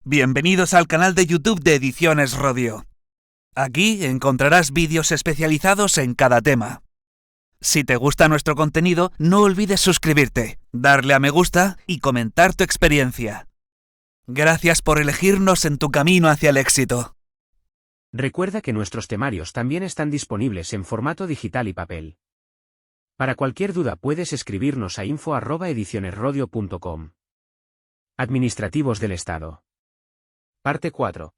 Bienvenidos al canal de YouTube de Ediciones Rodio. Aquí encontrarás vídeos especializados en cada tema. Si te gusta nuestro contenido, no olvides suscribirte, darle a me gusta y comentar tu experiencia. Gracias por elegirnos en tu camino hacia el éxito. Recuerda que nuestros temarios también están disponibles en formato digital y papel. Para cualquier duda puedes escribirnos a info@edicionesrodio.com. Administrativos del Estado. Parte 4.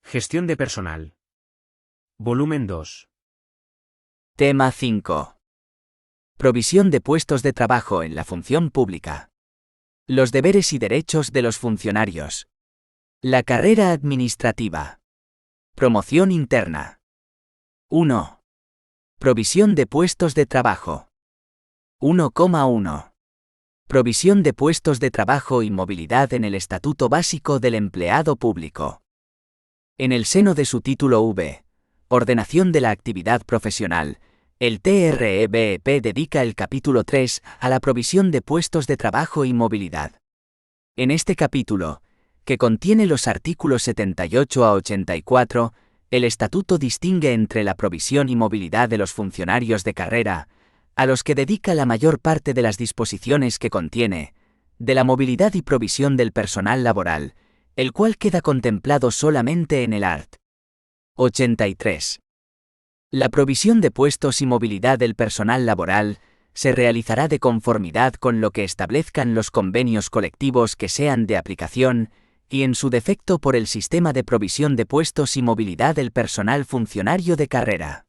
Gestión de personal. Volumen 2. Tema 5. Provisión de puestos de trabajo en la función pública. Los deberes y derechos de los funcionarios. La carrera administrativa. Promoción interna. 1. Provisión de puestos de trabajo. 1,1. Provisión de puestos de trabajo y movilidad en el Estatuto Básico del Empleado Público. En el seno de su título V, Ordenación de la Actividad Profesional, el TREBP dedica el capítulo 3 a la provisión de puestos de trabajo y movilidad. En este capítulo, que contiene los artículos 78 a 84, el Estatuto distingue entre la provisión y movilidad de los funcionarios de carrera, a los que dedica la mayor parte de las disposiciones que contiene, de la movilidad y provisión del personal laboral, el cual queda contemplado solamente en el art. 83. La provisión de puestos y movilidad del personal laboral se realizará de conformidad con lo que establezcan los convenios colectivos que sean de aplicación y en su defecto por el sistema de provisión de puestos y movilidad del personal funcionario de carrera.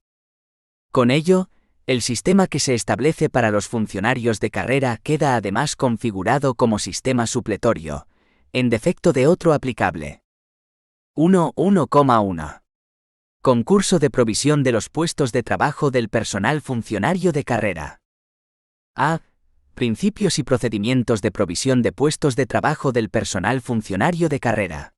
Con ello, el sistema que se establece para los funcionarios de carrera queda además configurado como sistema supletorio, en defecto de otro aplicable. 1.1. Concurso de provisión de los puestos de trabajo del personal funcionario de carrera. A. Principios y procedimientos de provisión de puestos de trabajo del personal funcionario de carrera.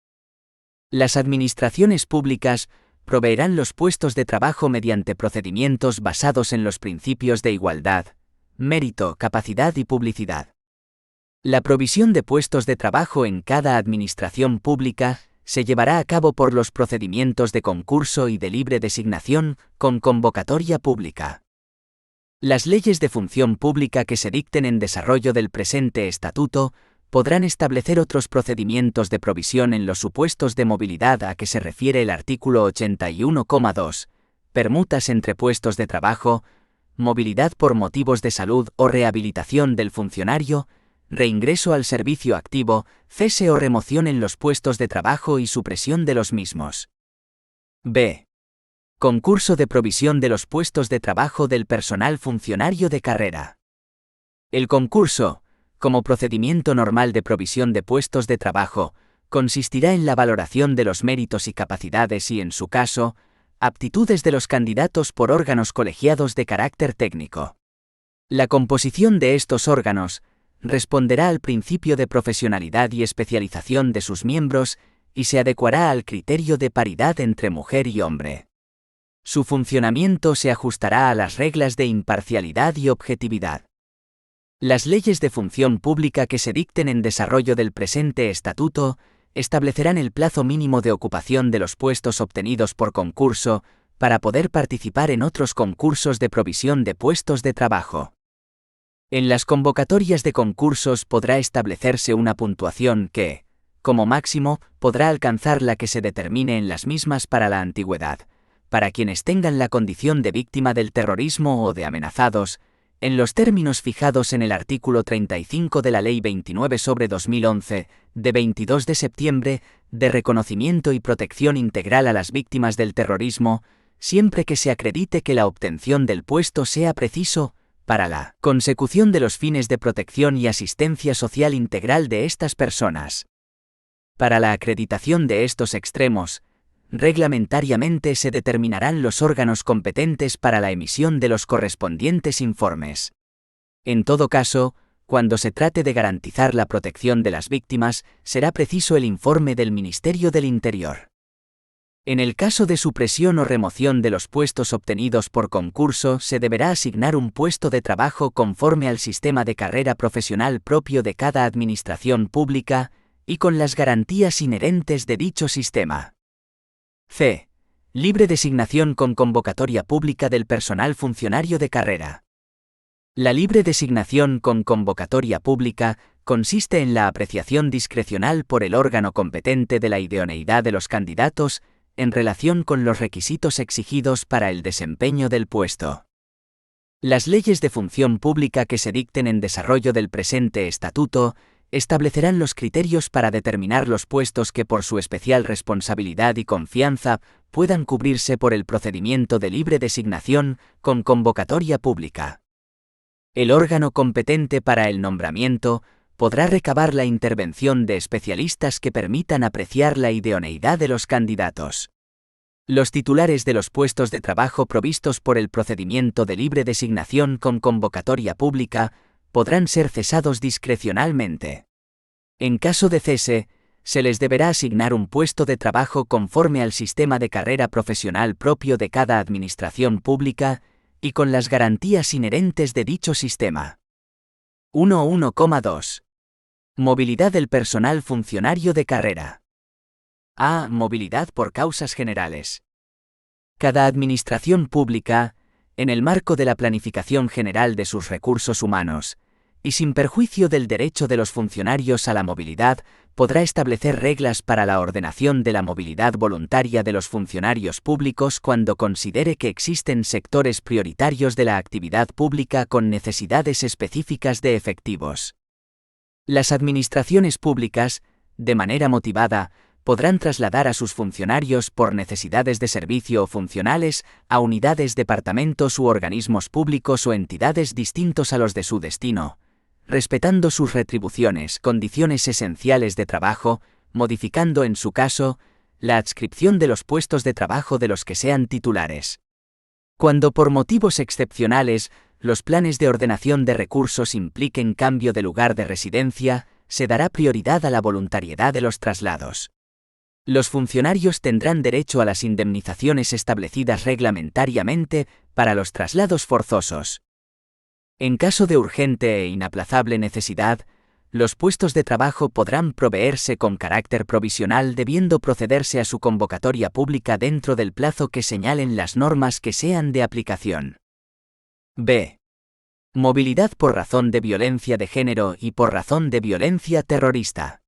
Las administraciones públicas proveerán los puestos de trabajo mediante procedimientos basados en los principios de igualdad, mérito, capacidad y publicidad. La provisión de puestos de trabajo en cada administración pública se llevará a cabo por los procedimientos de concurso y de libre designación con convocatoria pública. Las leyes de función pública que se dicten en desarrollo del presente estatuto podrán establecer otros procedimientos de provisión en los supuestos de movilidad a que se refiere el artículo 81,2, permutas entre puestos de trabajo, movilidad por motivos de salud o rehabilitación del funcionario, reingreso al servicio activo, cese o remoción en los puestos de trabajo y supresión de los mismos. B. Concurso de provisión de los puestos de trabajo del personal funcionario de carrera. El concurso, como procedimiento normal de provisión de puestos de trabajo, consistirá en la valoración de los méritos y capacidades y, en su caso, aptitudes de los candidatos por órganos colegiados de carácter técnico. La composición de estos órganos responderá al principio de profesionalidad y especialización de sus miembros y se adecuará al criterio de paridad entre mujer y hombre. Su funcionamiento se ajustará a las reglas de imparcialidad y objetividad. Las leyes de función pública que se dicten en desarrollo del presente estatuto establecerán el plazo mínimo de ocupación de los puestos obtenidos por concurso para poder participar en otros concursos de provisión de puestos de trabajo. En las convocatorias de concursos podrá establecerse una puntuación que, como máximo, podrá alcanzar la que se determine en las mismas para la antigüedad, para quienes tengan la condición de víctima del terrorismo o de amenazados, en los términos fijados en el artículo 35 de la Ley 29/2011, de 22 de septiembre, de reconocimiento y protección integral a las víctimas del terrorismo, siempre que se acredite que la obtención del puesto sea preciso para la consecución de los fines de protección y asistencia social integral de estas personas. Para la acreditación de estos extremos, reglamentariamente se determinarán los órganos competentes para la emisión de los correspondientes informes. En todo caso, cuando se trate de garantizar la protección de las víctimas, será preciso el informe del Ministerio del Interior. En el caso de supresión o remoción de los puestos obtenidos por concurso, se deberá asignar un puesto de trabajo conforme al sistema de carrera profesional propio de cada administración pública y con las garantías inherentes de dicho sistema. C. Libre designación con convocatoria pública del personal funcionario de carrera. La libre designación con convocatoria pública consiste en la apreciación discrecional por el órgano competente de la idoneidad de los candidatos en relación con los requisitos exigidos para el desempeño del puesto. Las leyes de función pública que se dicten en desarrollo del presente estatuto establecerán los criterios para determinar los puestos que por su especial responsabilidad y confianza puedan cubrirse por el procedimiento de libre designación con convocatoria pública. El órgano competente para el nombramiento podrá recabar la intervención de especialistas que permitan apreciar la idoneidad de los candidatos. Los titulares de los puestos de trabajo provistos por el procedimiento de libre designación con convocatoria pública podrán ser cesados discrecionalmente. En caso de cese, se les deberá asignar un puesto de trabajo conforme al sistema de carrera profesional propio de cada administración pública y con las garantías inherentes de dicho sistema. 1.1.2. Movilidad del personal funcionario de carrera. A. Movilidad por causas generales. Cada administración pública, en el marco de la planificación general de sus recursos humanos, y sin perjuicio del derecho de los funcionarios a la movilidad, podrá establecer reglas para la ordenación de la movilidad voluntaria de los funcionarios públicos cuando considere que existen sectores prioritarios de la actividad pública con necesidades específicas de efectivos. Las administraciones públicas, de manera motivada, podrán trasladar a sus funcionarios por necesidades de servicio o funcionales a unidades, departamentos u organismos públicos o entidades distintos a los de su destino, respetando sus retribuciones, condiciones esenciales de trabajo, modificando en su caso la adscripción de los puestos de trabajo de los que sean titulares. Cuando por motivos excepcionales los planes de ordenación de recursos impliquen cambio de lugar de residencia, se dará prioridad a la voluntariedad de los traslados. Los funcionarios tendrán derecho a las indemnizaciones establecidas reglamentariamente para los traslados forzosos. En caso de urgente e inaplazable necesidad, los puestos de trabajo podrán proveerse con carácter provisional debiendo procederse a su convocatoria pública dentro del plazo que señalen las normas que sean de aplicación. B. Movilidad por razón de violencia de género y por razón de violencia terrorista.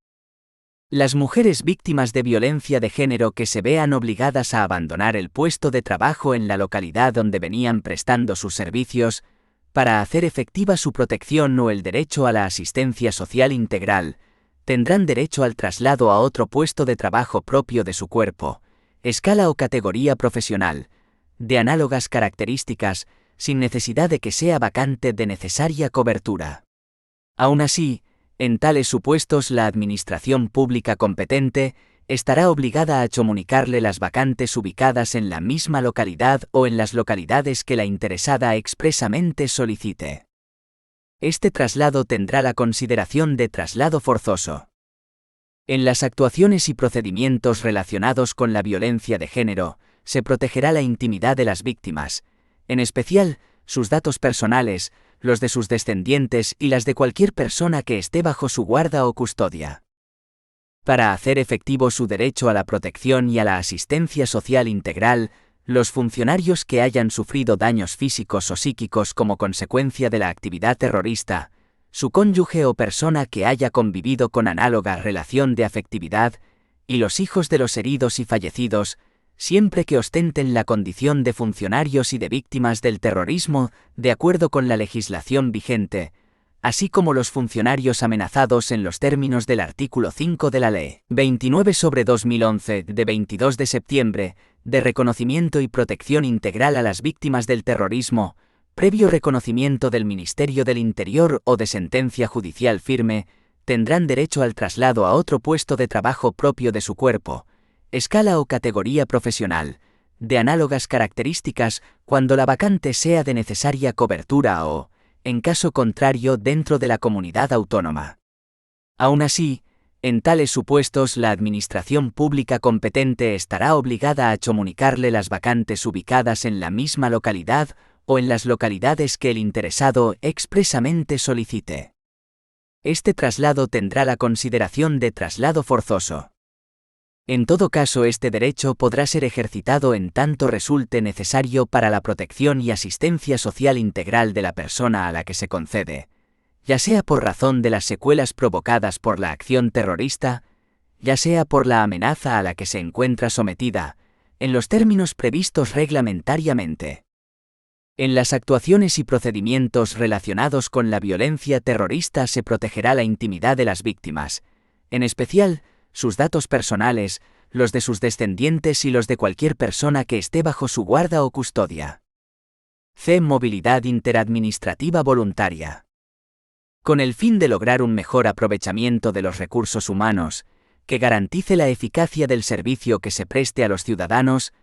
Las mujeres víctimas de violencia de género que se vean obligadas a abandonar el puesto de trabajo en la localidad donde venían prestando sus servicios, para hacer efectiva su protección o el derecho a la asistencia social integral, tendrán derecho al traslado a otro puesto de trabajo propio de su cuerpo, escala o categoría profesional, de análogas características, sin necesidad de que sea vacante de necesaria cobertura. Aún así, en tales supuestos la administración pública competente estará obligada a comunicarle las vacantes ubicadas en la misma localidad o en las localidades que la interesada expresamente solicite. Este traslado tendrá la consideración de traslado forzoso. En las actuaciones y procedimientos relacionados con la violencia de género, se protegerá la intimidad de las víctimas, en especial sus datos personales, los de sus descendientes y las de cualquier persona que esté bajo su guarda o custodia. Para hacer efectivo su derecho a la protección y a la asistencia social integral, los funcionarios que hayan sufrido daños físicos o psíquicos como consecuencia de la actividad terrorista, su cónyuge o persona que haya convivido con análoga relación de afectividad, y los hijos de los heridos y fallecidos, siempre que ostenten la condición de funcionarios y de víctimas del terrorismo, de acuerdo con la legislación vigente, así como los funcionarios amenazados en los términos del artículo 5 de la Ley 29/2011 de 22 de septiembre, de reconocimiento y protección integral a las víctimas del terrorismo, previo reconocimiento del Ministerio del Interior o de sentencia judicial firme, tendrán derecho al traslado a otro puesto de trabajo propio de su cuerpo, escala o categoría profesional, de análogas características cuando la vacante sea de necesaria cobertura o, en caso contrario, dentro de la comunidad autónoma. Aún así, en tales supuestos la administración pública competente estará obligada a comunicarle las vacantes ubicadas en la misma localidad o en las localidades que el interesado expresamente solicite. Este traslado tendrá la consideración de traslado forzoso. En todo caso, este derecho podrá ser ejercitado en tanto resulte necesario para la protección y asistencia social integral de la persona a la que se concede, ya sea por razón de las secuelas provocadas por la acción terrorista, ya sea por la amenaza a la que se encuentra sometida, en los términos previstos reglamentariamente. En las actuaciones y procedimientos relacionados con la violencia terrorista se protegerá la intimidad de las víctimas, en especial, sus datos personales, los de sus descendientes y los de cualquier persona que esté bajo su guarda o custodia. C. Movilidad interadministrativa voluntaria. Con el fin de lograr un mejor aprovechamiento de los recursos humanos, que garantice la eficacia del servicio que se preste a los ciudadanos,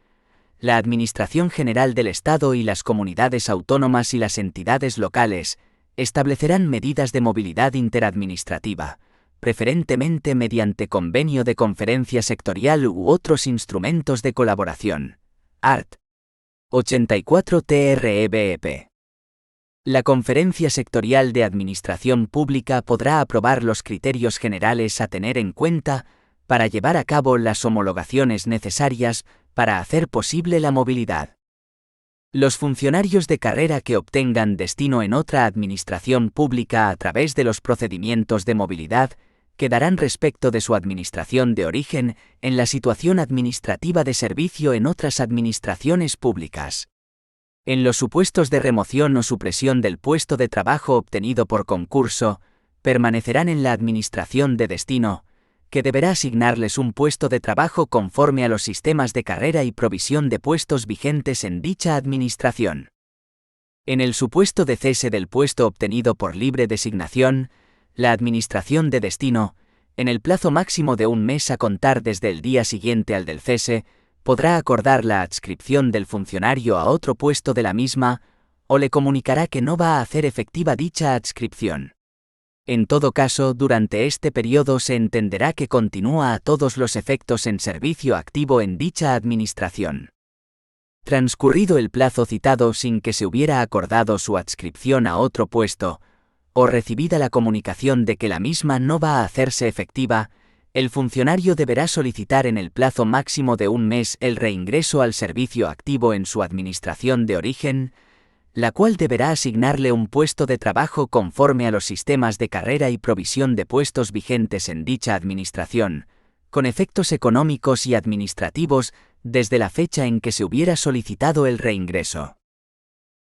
la Administración General del Estado y las comunidades autónomas y las entidades locales establecerán medidas de movilidad interadministrativa, preferentemente mediante convenio de conferencia sectorial u otros instrumentos de colaboración. Art. 84 TREBEP. La Conferencia Sectorial de Administración Pública podrá aprobar los criterios generales a tener en cuenta para llevar a cabo las homologaciones necesarias para hacer posible la movilidad. Los funcionarios de carrera que obtengan destino en otra administración pública a través de los procedimientos de movilidad quedarán respecto de su administración de origen en la situación administrativa de servicio en otras administraciones públicas. En los supuestos de remoción o supresión del puesto de trabajo obtenido por concurso, permanecerán en la administración de destino, que deberá asignarles un puesto de trabajo conforme a los sistemas de carrera y provisión de puestos vigentes en dicha administración. En el supuesto de cese del puesto obtenido por libre designación, la administración de destino, en el plazo máximo de un mes a contar desde el día siguiente al del cese, podrá acordar la adscripción del funcionario a otro puesto de la misma, o le comunicará que no va a hacer efectiva dicha adscripción. En todo caso, durante este periodo se entenderá que continúa a todos los efectos en servicio activo en dicha administración. Transcurrido el plazo citado sin que se hubiera acordado su adscripción a otro puesto, o recibida la comunicación de que la misma no va a hacerse efectiva, el funcionario deberá solicitar en el plazo máximo de un mes el reingreso al servicio activo en su administración de origen, la cual deberá asignarle un puesto de trabajo conforme a los sistemas de carrera y provisión de puestos vigentes en dicha administración, con efectos económicos y administrativos desde la fecha en que se hubiera solicitado el reingreso.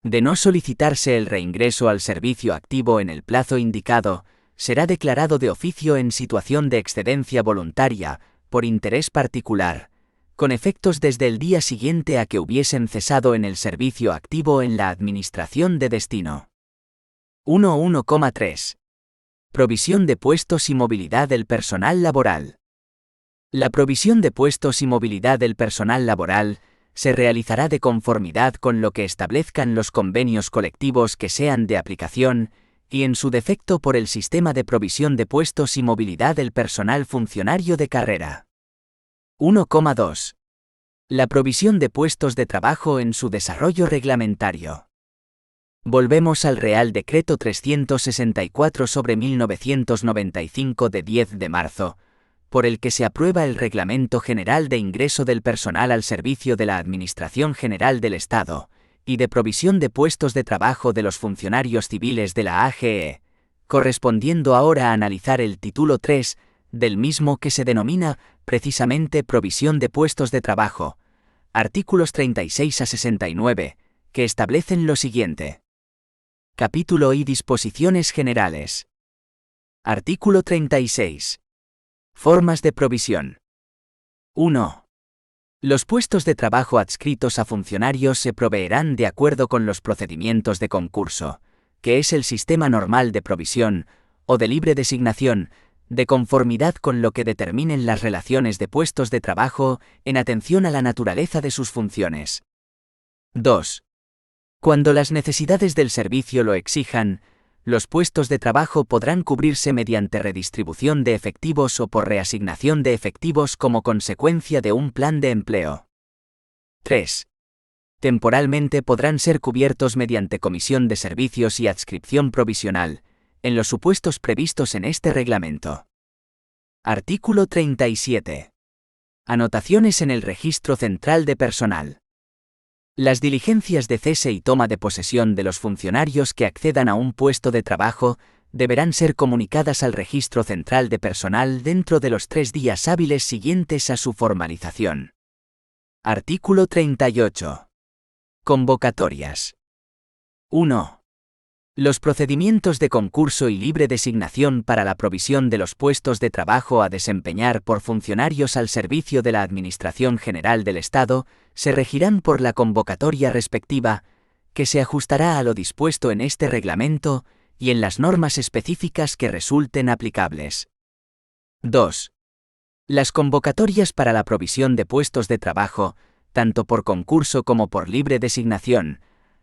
De no solicitarse el reingreso al servicio activo en el plazo indicado, será declarado de oficio en situación de excedencia voluntaria, por interés particular, con efectos desde el día siguiente a que hubiesen cesado en el servicio activo en la administración de destino. 1.1.3. Provisión de puestos y movilidad del personal laboral. La provisión de puestos y movilidad del personal laboral se realizará de conformidad con lo que establezcan los convenios colectivos que sean de aplicación, y en su defecto por el sistema de provisión de puestos y movilidad del personal funcionario de carrera. 1.2. La provisión de puestos de trabajo en su desarrollo reglamentario. Volvemos al Real Decreto 364/1995 de 10 de marzo, por el que se aprueba el Reglamento General de Ingreso del Personal al Servicio de la Administración General del Estado, y de provisión de puestos de trabajo de los funcionarios civiles de la AGE, correspondiendo ahora a analizar el título 3, del mismo que se denomina, precisamente, provisión de puestos de trabajo, artículos 36 a 69, que establecen lo siguiente. Capítulo y disposiciones generales. Artículo 36. Formas de provisión. 1. Los puestos de trabajo adscritos a funcionarios se proveerán de acuerdo con los procedimientos de concurso, que es el sistema normal de provisión, o de libre designación, de conformidad con lo que determinen las relaciones de puestos de trabajo en atención a la naturaleza de sus funciones. 2. Cuando las necesidades del servicio lo exijan, los puestos de trabajo podrán cubrirse mediante redistribución de efectivos o por reasignación de efectivos como consecuencia de un plan de empleo. 3. Temporalmente podrán ser cubiertos mediante comisión de servicios y adscripción provisional, en los supuestos previstos en este reglamento. Artículo 37. Anotaciones en el Registro Central de Personal. Las diligencias de cese y toma de posesión de los funcionarios que accedan a un puesto de trabajo deberán ser comunicadas al Registro Central de Personal dentro de los 3 días hábiles siguientes a su formalización. Artículo 38. Convocatorias. 1. Los procedimientos de concurso y libre designación para la provisión de los puestos de trabajo a desempeñar por funcionarios al servicio de la Administración General del Estado se regirán por la convocatoria respectiva, que se ajustará a lo dispuesto en este reglamento y en las normas específicas que resulten aplicables. 2. Las convocatorias para la provisión de puestos de trabajo, tanto por concurso como por libre designación,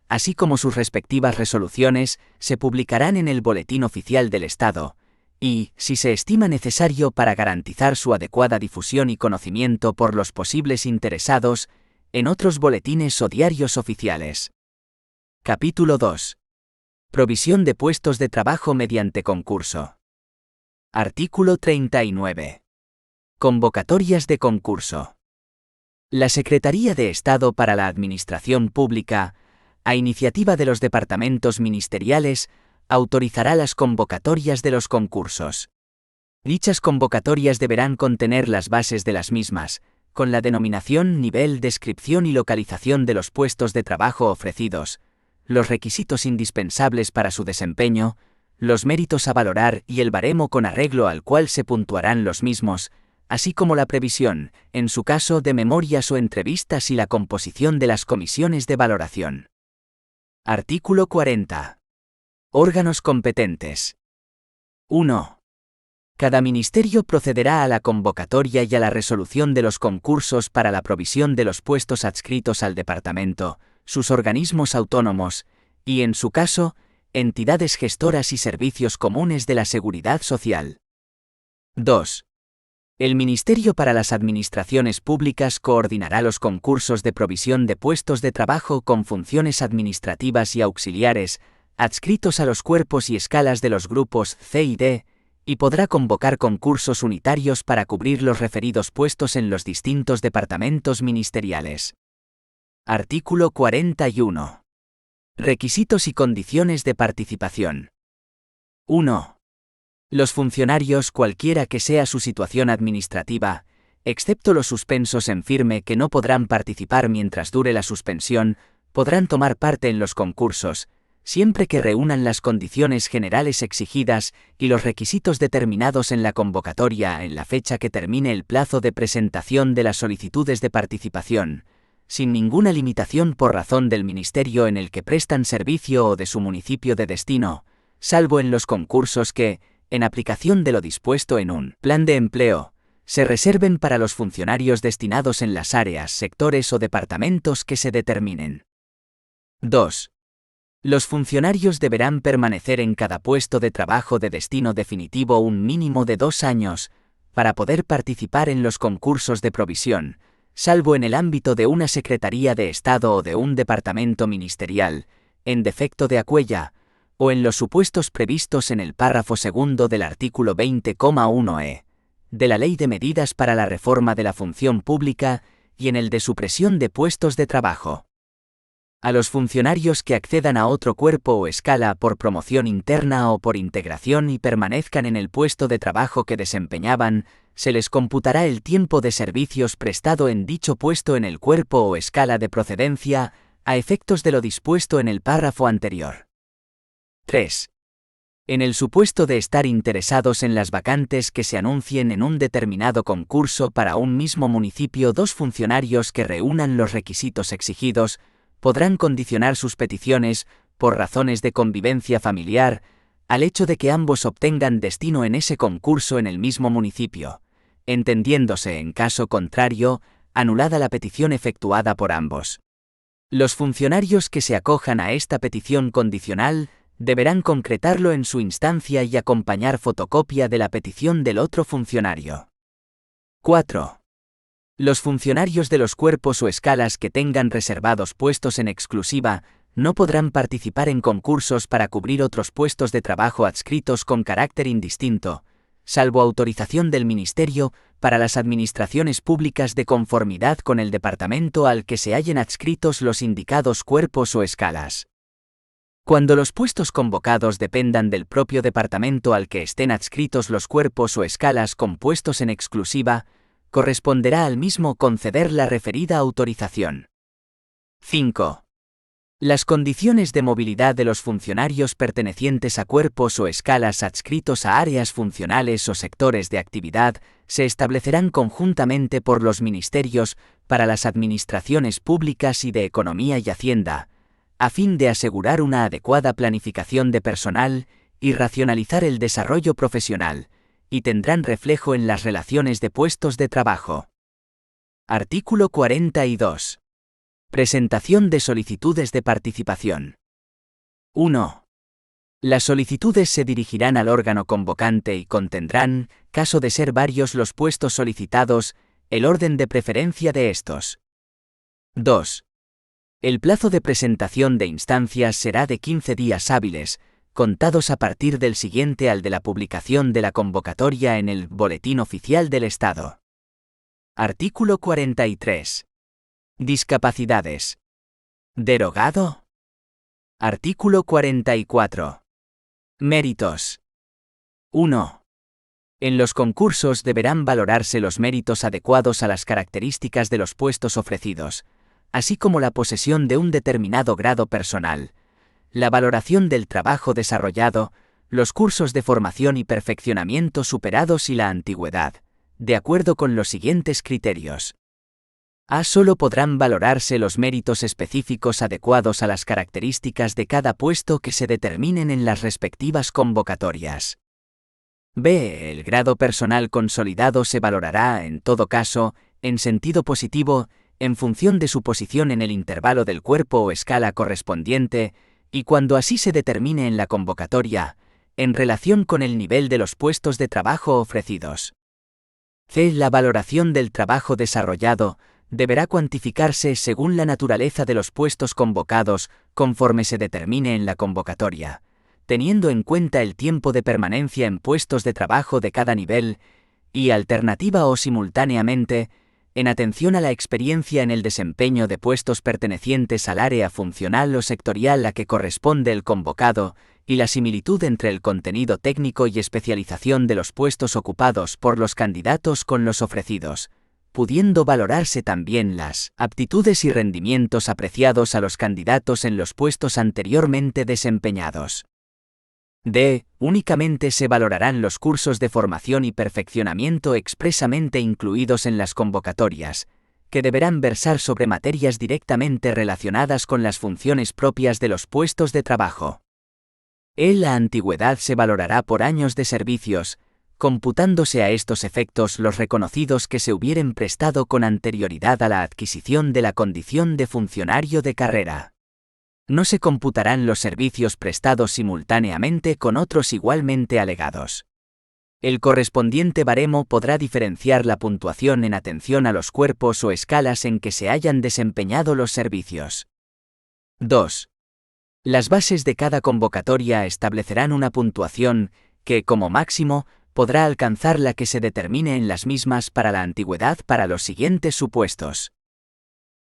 así como sus respectivas resoluciones, se publicarán en el Boletín Oficial del Estado, y, si se estima necesario para garantizar su adecuada difusión y conocimiento por los posibles interesados, en otros boletines o diarios oficiales. Capítulo 2. Provisión de puestos de trabajo mediante concurso. Artículo 39. Convocatorias de concurso. La Secretaría de Estado para la Administración Pública, a iniciativa de los departamentos ministeriales, autorizará las convocatorias de los concursos. Dichas convocatorias deberán contener las bases de las mismas, con la denominación, nivel, descripción y localización de los puestos de trabajo ofrecidos, los requisitos indispensables para su desempeño, los méritos a valorar y el baremo con arreglo al cual se puntuarán los mismos, así como la previsión, en su caso, de memorias o entrevistas y la composición de las comisiones de valoración. Artículo 40. Órganos competentes. 1. Cada ministerio procederá a la convocatoria y a la resolución de los concursos para la provisión de los puestos adscritos al departamento, sus organismos autónomos, y, en su caso, entidades gestoras y servicios comunes de la Seguridad Social. 2. El Ministerio para las Administraciones Públicas coordinará los concursos de provisión de puestos de trabajo con funciones administrativas y auxiliares, adscritos a los cuerpos y escalas de los grupos C y D, y podrá convocar concursos unitarios para cubrir los referidos puestos en los distintos departamentos ministeriales. Artículo 41. Requisitos y condiciones de participación. 1. Los funcionarios, cualquiera que sea su situación administrativa, excepto los suspensos en firme que no podrán participar mientras dure la suspensión, podrán tomar parte en los concursos, siempre que reúnan las condiciones generales exigidas y los requisitos determinados en la convocatoria en la fecha que termine el plazo de presentación de las solicitudes de participación, sin ninguna limitación por razón del ministerio en el que prestan servicio o de su municipio de destino, salvo en los concursos que, en aplicación de lo dispuesto en un plan de empleo, se reserven para los funcionarios destinados en las áreas, sectores o departamentos que se determinen. 2. Los funcionarios deberán permanecer en cada puesto de trabajo de destino definitivo un mínimo de 2 años, para poder participar en los concursos de provisión, salvo en el ámbito de una Secretaría de Estado o de un departamento ministerial, en defecto de acuella, o en los supuestos previstos en el párrafo segundo del artículo 20,1e de la Ley de Medidas para la Reforma de la Función Pública y en el de supresión de puestos de trabajo. A los funcionarios que accedan a otro cuerpo o escala por promoción interna o por integración y permanezcan en el puesto de trabajo que desempeñaban, se les computará el tiempo de servicios prestado en dicho puesto en el cuerpo o escala de procedencia, a efectos de lo dispuesto en el párrafo anterior. 3. En el supuesto de estar interesados en las vacantes que se anuncien en un determinado concurso para un mismo municipio, 2 funcionarios que reúnan los requisitos exigidos, podrán condicionar sus peticiones, por razones de convivencia familiar, al hecho de que ambos obtengan destino en ese concurso en el mismo municipio, entendiéndose, en caso contrario, anulada la petición efectuada por ambos. Los funcionarios que se acojan a esta petición condicional deberán concretarlo en su instancia y acompañar fotocopia de la petición del otro funcionario. 4. Los funcionarios de los cuerpos o escalas que tengan reservados puestos en exclusiva no podrán participar en concursos para cubrir otros puestos de trabajo adscritos con carácter indistinto, salvo autorización del Ministerio, para las administraciones públicas de conformidad con el departamento al que se hallen adscritos los indicados cuerpos o escalas. Cuando los puestos convocados dependan del propio departamento al que estén adscritos los cuerpos o escalas compuestos en exclusiva, corresponderá al mismo conceder la referida autorización. 5. Las condiciones de movilidad de los funcionarios pertenecientes a cuerpos o escalas adscritos a áreas funcionales o sectores de actividad se establecerán conjuntamente por los ministerios para las administraciones públicas y de Economía y Hacienda, a fin de asegurar una adecuada planificación de personal y racionalizar el desarrollo profesional, y tendrán reflejo en las relaciones de puestos de trabajo. Artículo 42. Presentación de solicitudes de participación. 1. Las solicitudes se dirigirán al órgano convocante y contendrán, caso de ser varios los puestos solicitados, el orden de preferencia de estos. 2. El plazo de presentación de instancias será de 15 días hábiles, contados a partir del siguiente al de la publicación de la convocatoria en el Boletín Oficial del Estado. Artículo 43. Discapacidades. ¿Derogado? Artículo 44. Méritos. 1. En los concursos deberán valorarse los méritos adecuados a las características de los puestos ofrecidos, así como la posesión de un determinado grado personal, la valoración del trabajo desarrollado, los cursos de formación y perfeccionamiento superados y la antigüedad, de acuerdo con los siguientes criterios. A. Solo podrán valorarse los méritos específicos adecuados a las características de cada puesto que se determinen en las respectivas convocatorias. B. El grado personal consolidado se valorará, en todo caso, en sentido positivo, en función de su posición en el intervalo del cuerpo o escala correspondiente, y cuando así se determine en la convocatoria, en relación con el nivel de los puestos de trabajo ofrecidos. C. La valoración del trabajo desarrollado deberá cuantificarse según la naturaleza de los puestos convocados, conforme se determine en la convocatoria, teniendo en cuenta el tiempo de permanencia en puestos de trabajo de cada nivel, y alternativa o simultáneamente, en atención a la experiencia en el desempeño de puestos pertenecientes al área funcional o sectorial a que corresponde el convocado, y la similitud entre el contenido técnico y especialización de los puestos ocupados por los candidatos con los ofrecidos, pudiendo valorarse también las aptitudes y rendimientos apreciados a los candidatos en los puestos anteriormente desempeñados. D. Únicamente se valorarán los cursos de formación y perfeccionamiento expresamente incluidos en las convocatorias, que deberán versar sobre materias directamente relacionadas con las funciones propias de los puestos de trabajo. E. La antigüedad se valorará por años de servicios, computándose a estos efectos los reconocidos que se hubieren prestado con anterioridad a la adquisición de la condición de funcionario de carrera. No se computarán los servicios prestados simultáneamente con otros igualmente alegados. El correspondiente baremo podrá diferenciar la puntuación en atención a los cuerpos o escalas en que se hayan desempeñado los servicios. 2. Las bases de cada convocatoria establecerán una puntuación que, como máximo, podrá alcanzar la que se determine en las mismas para la antigüedad para los siguientes supuestos.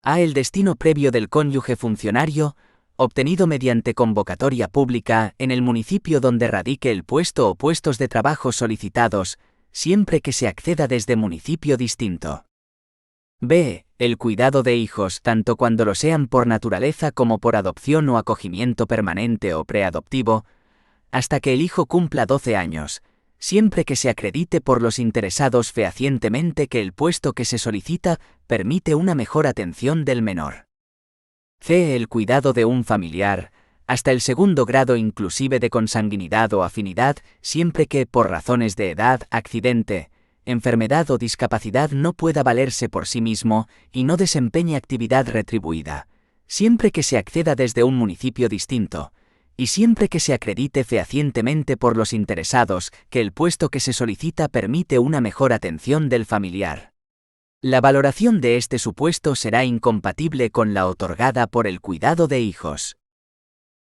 A. El destino previo del cónyuge funcionario, obtenido mediante convocatoria pública en el municipio donde radique el puesto o puestos de trabajo solicitados, siempre que se acceda desde municipio distinto. B. El cuidado de hijos, tanto cuando lo sean por naturaleza como por adopción o acogimiento permanente o preadoptivo, hasta que el hijo cumpla 12 años, siempre que se acredite por los interesados fehacientemente que el puesto que se solicita permite una mejor atención del menor. C. El cuidado de un familiar, hasta el segundo grado inclusive de consanguinidad o afinidad, siempre que, por razones de edad, accidente, enfermedad o discapacidad no pueda valerse por sí mismo y no desempeñe actividad retribuida, siempre que se acceda desde un municipio distinto, y siempre que se acredite fehacientemente por los interesados que el puesto que se solicita permite una mejor atención del familiar. La valoración de este supuesto será incompatible con la otorgada por el cuidado de hijos.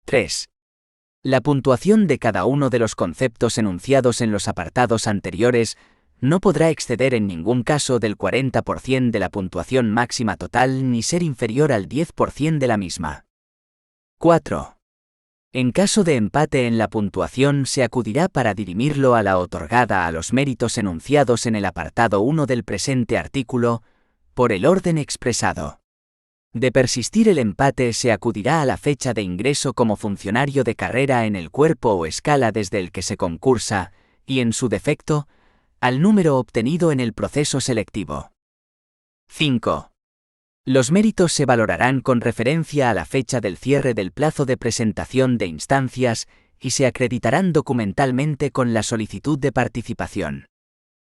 3. La puntuación de cada uno de los conceptos enunciados en los apartados anteriores no podrá exceder en ningún caso del 40% de la puntuación máxima total ni ser inferior al 10% de la misma. 4. En caso de empate en la puntuación se acudirá para dirimirlo a la otorgada a los méritos enunciados en el apartado 1 del presente artículo, por el orden expresado. De persistir el empate se acudirá a la fecha de ingreso como funcionario de carrera en el cuerpo o escala desde el que se concursa, y en su defecto, al número obtenido en el proceso selectivo. 5. Los méritos se valorarán con referencia a la fecha del cierre del plazo de presentación de instancias y se acreditarán documentalmente con la solicitud de participación.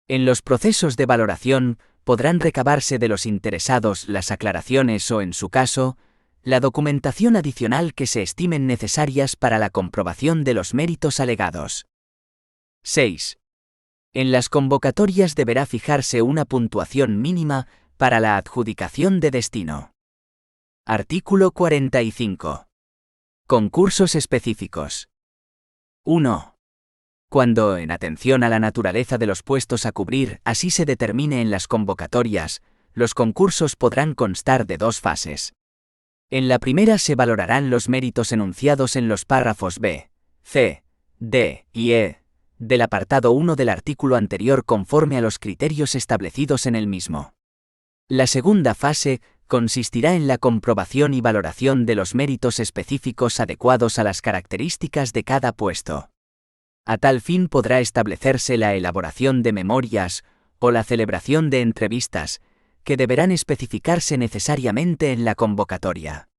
En los procesos de valoración podrán recabarse de los interesados las aclaraciones o, en su caso, la documentación adicional que se estimen necesarias para la comprobación de los méritos alegados. 6. En las convocatorias deberá fijarse una puntuación mínima para la adjudicación de destino. Artículo 45. Concursos específicos. 1. Cuando, en atención a la naturaleza de los puestos a cubrir, así se determine en las convocatorias, los concursos podrán constar de dos fases. En la primera se valorarán los méritos enunciados en los párrafos B, C, D y E del apartado 1 del artículo anterior conforme a los criterios establecidos en el mismo. La segunda fase consistirá en la comprobación y valoración de los méritos específicos adecuados a las características de cada puesto. A tal fin podrá establecerse la elaboración de memorias o la celebración de entrevistas, que deberán especificarse necesariamente en la convocatoria.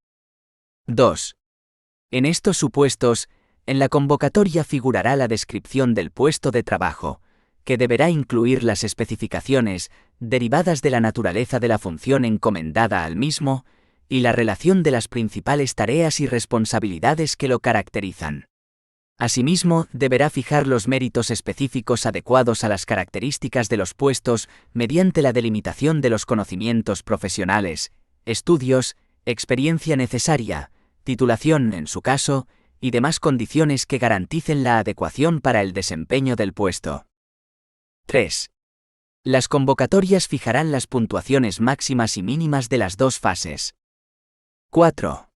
2. En estos supuestos, en la convocatoria figurará la descripción del puesto de trabajo, que deberá incluir las especificaciones derivadas de la naturaleza de la función encomendada al mismo y la relación de las principales tareas y responsabilidades que lo caracterizan. Asimismo, deberá fijar los méritos específicos adecuados a las características de los puestos mediante la delimitación de los conocimientos profesionales, estudios, experiencia necesaria, titulación en su caso, y demás condiciones que garanticen la adecuación para el desempeño del puesto. 3. Las convocatorias fijarán las puntuaciones máximas y mínimas de las dos fases. 4.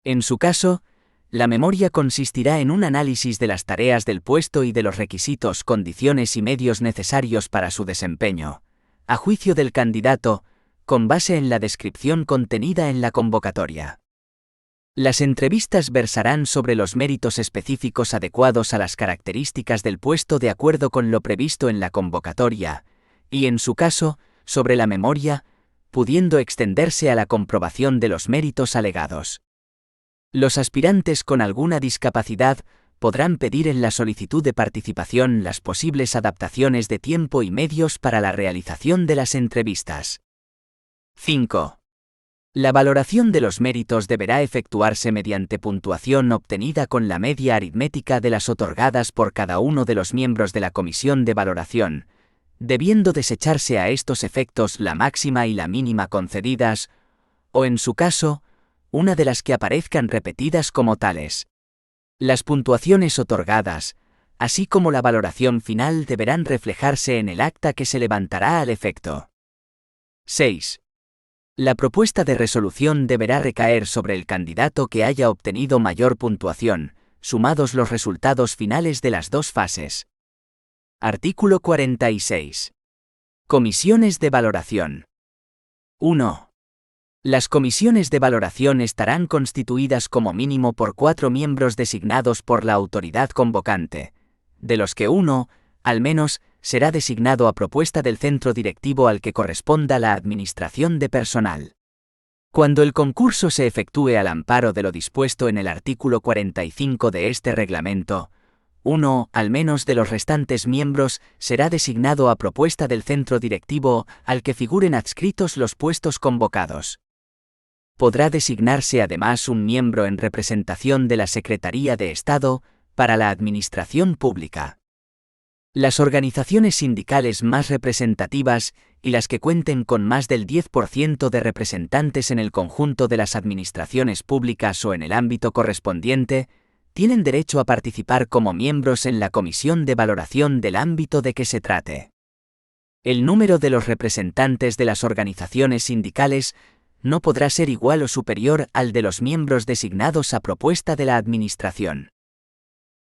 En su caso, la memoria consistirá en un análisis de las tareas del puesto y de los requisitos, condiciones y medios necesarios para su desempeño, a juicio del candidato, con base en la descripción contenida en la convocatoria. Las entrevistas versarán sobre los méritos específicos adecuados a las características del puesto de acuerdo con lo previsto en la convocatoria, y en su caso, sobre la memoria, pudiendo extenderse a la comprobación de los méritos alegados. Los aspirantes con alguna discapacidad podrán pedir en la solicitud de participación las posibles adaptaciones de tiempo y medios para la realización de las entrevistas. 5. La valoración de los méritos deberá efectuarse mediante puntuación obtenida con la media aritmética de las otorgadas por cada uno de los miembros de la comisión de valoración, debiendo desecharse a estos efectos la máxima y la mínima concedidas, o en su caso, una de las que aparezcan repetidas como tales. Las puntuaciones otorgadas, así como la valoración final, deberán reflejarse en el acta que se levantará al efecto. 6. La propuesta de resolución deberá recaer sobre el candidato que haya obtenido mayor puntuación, sumados los resultados finales de las dos fases. Artículo 46. Comisiones de valoración. 1. Las comisiones de valoración estarán constituidas como mínimo por 4 miembros designados por la autoridad convocante, de los que uno, al menos, será designado a propuesta del centro directivo al que corresponda la administración de personal. Cuando el concurso se efectúe al amparo de lo dispuesto en el artículo 45 de este reglamento, uno, al menos, de los restantes miembros será designado a propuesta del centro directivo al que figuren adscritos los puestos convocados. Podrá designarse además un miembro en representación de la Secretaría de Estado para la Administración Pública. Las organizaciones sindicales más representativas y las que cuenten con más del 10% de representantes en el conjunto de las administraciones públicas o en el ámbito correspondiente, tienen derecho a participar como miembros en la comisión de valoración del ámbito de que se trate. El número de los representantes de las organizaciones sindicales no podrá ser igual o superior al de los miembros designados a propuesta de la Administración.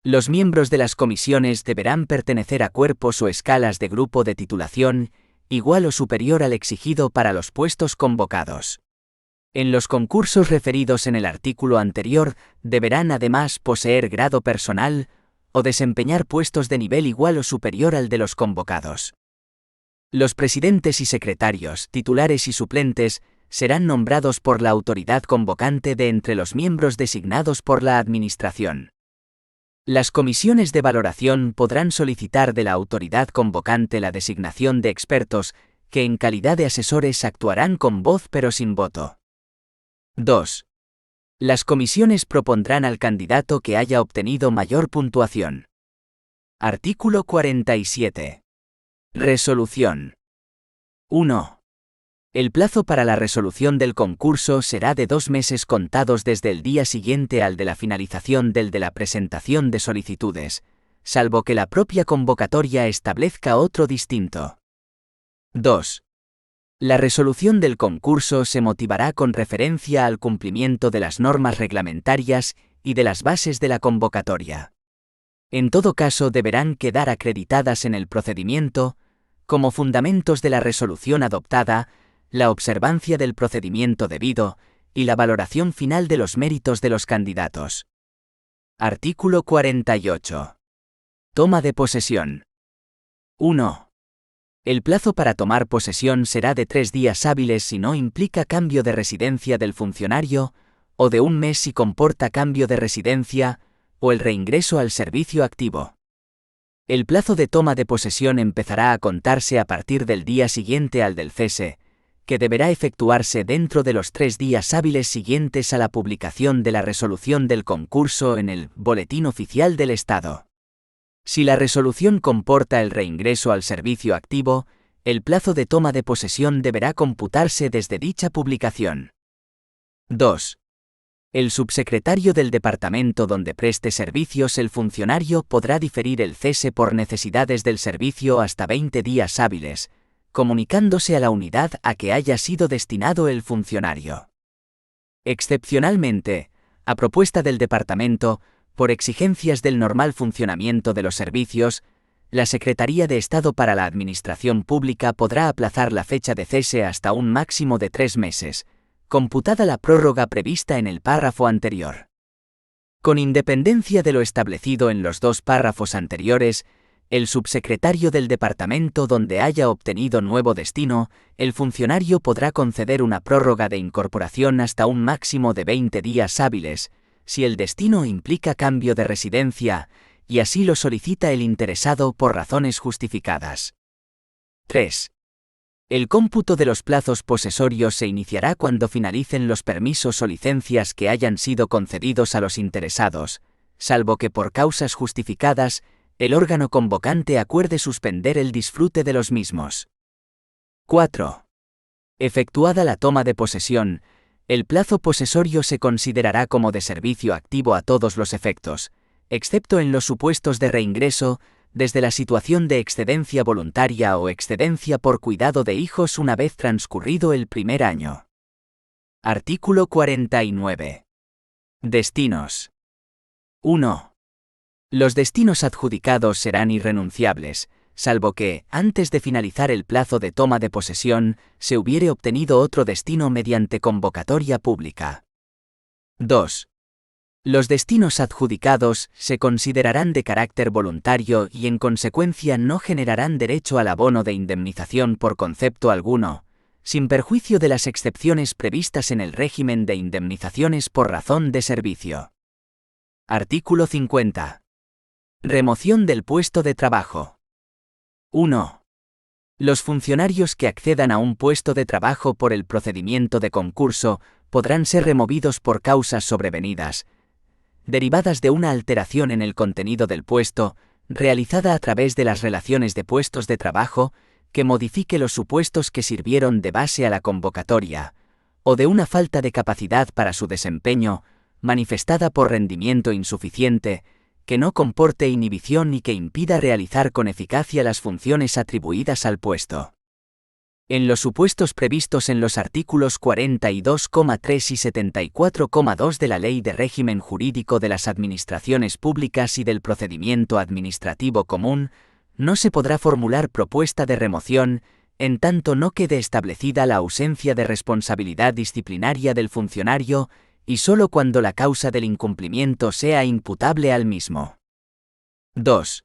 Los miembros de las comisiones deberán pertenecer a cuerpos o escalas de grupo de titulación igual o superior al exigido para los puestos convocados. En los concursos referidos en el artículo anterior, deberán además poseer grado personal o desempeñar puestos de nivel igual o superior al de los convocados. Los presidentes y secretarios, titulares y suplentes, serán nombrados por la autoridad convocante de entre los miembros designados por la Administración. Las comisiones de valoración podrán solicitar de la autoridad convocante la designación de expertos, que en calidad de asesores actuarán con voz pero sin voto. 2. Las comisiones propondrán al candidato que haya obtenido mayor puntuación. Artículo 47. Resolución. 1. El plazo para la resolución del concurso será de 2 meses contados desde el día siguiente al de la finalización del de la presentación de solicitudes, salvo que la propia convocatoria establezca otro distinto. 2. La resolución del concurso se motivará con referencia al cumplimiento de las normas reglamentarias y de las bases de la convocatoria. En todo caso, deberán quedar acreditadas en el procedimiento, como fundamentos de la resolución adoptada, la observancia del procedimiento debido y la valoración final de los méritos de los candidatos. Artículo 48. Toma de posesión. 1. El plazo para tomar posesión será de 3 días hábiles si no implica cambio de residencia del funcionario, o de 1 mes si comporta cambio de residencia, o el reingreso al servicio activo. El plazo de toma de posesión empezará a contarse a partir del día siguiente al del cese, que deberá efectuarse dentro de los 3 días hábiles siguientes a la publicación de la resolución del concurso en el Boletín Oficial del Estado. Si la resolución comporta el reingreso al servicio activo, el plazo de toma de posesión deberá computarse desde dicha publicación. 2. El subsecretario del departamento donde preste servicios el funcionario podrá diferir el cese por necesidades del servicio hasta 20 días hábiles, comunicándose a la unidad a que haya sido destinado el funcionario. Excepcionalmente, a propuesta del departamento, por exigencias del normal funcionamiento de los servicios, la Secretaría de Estado para la Administración Pública podrá aplazar la fecha de cese hasta un máximo de 3 meses, computada la prórroga prevista en el párrafo anterior. Con independencia de lo establecido en los 2 párrafos anteriores, el subsecretario del departamento donde haya obtenido nuevo destino, el funcionario podrá conceder una prórroga de incorporación hasta un máximo de 20 días hábiles, si el destino implica cambio de residencia, y así lo solicita el interesado por razones justificadas. 3. El cómputo de los plazos posesorios se iniciará cuando finalicen los permisos o licencias que hayan sido concedidos a los interesados, salvo que por causas justificadas, el órgano convocante acuerde suspender el disfrute de los mismos. 4. Efectuada la toma de posesión, el plazo posesorio se considerará como de servicio activo a todos los efectos, excepto en los supuestos de reingreso, desde la situación de excedencia voluntaria o excedencia por cuidado de hijos una vez transcurrido el primer año. Artículo 49. Destinos. 1. Los destinos adjudicados serán irrenunciables, salvo que, antes de finalizar el plazo de toma de posesión, se hubiere obtenido otro destino mediante convocatoria pública. 2. Los destinos adjudicados se considerarán de carácter voluntario y en consecuencia no generarán derecho al abono de indemnización por concepto alguno, sin perjuicio de las excepciones previstas en el régimen de indemnizaciones por razón de servicio. Artículo 50. Remoción del puesto de trabajo. 1. Los funcionarios que accedan a un puesto de trabajo por el procedimiento de concurso podrán ser removidos por causas sobrevenidas, derivadas de una alteración en el contenido del puesto, realizada a través de las relaciones de puestos de trabajo, que modifique los supuestos que sirvieron de base a la convocatoria, o de una falta de capacidad para su desempeño, manifestada por rendimiento insuficiente, que no comporte inhibición y que impida realizar con eficacia las funciones atribuidas al puesto. En los supuestos previstos en los artículos 42,3 y 74,2 de la Ley de Régimen Jurídico de las Administraciones Públicas y del Procedimiento Administrativo Común, no se podrá formular propuesta de remoción, en tanto no quede establecida la ausencia de responsabilidad disciplinaria del funcionario y sólo cuando la causa del incumplimiento sea imputable al mismo. 2.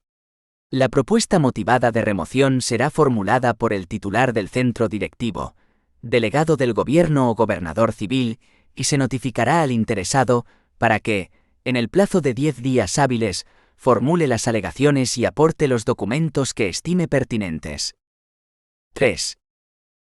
La propuesta motivada de remoción será formulada por el titular del centro directivo, delegado del gobierno o gobernador civil, y se notificará al interesado para que, en el plazo de 10 días hábiles, formule las alegaciones y aporte los documentos que estime pertinentes. 3.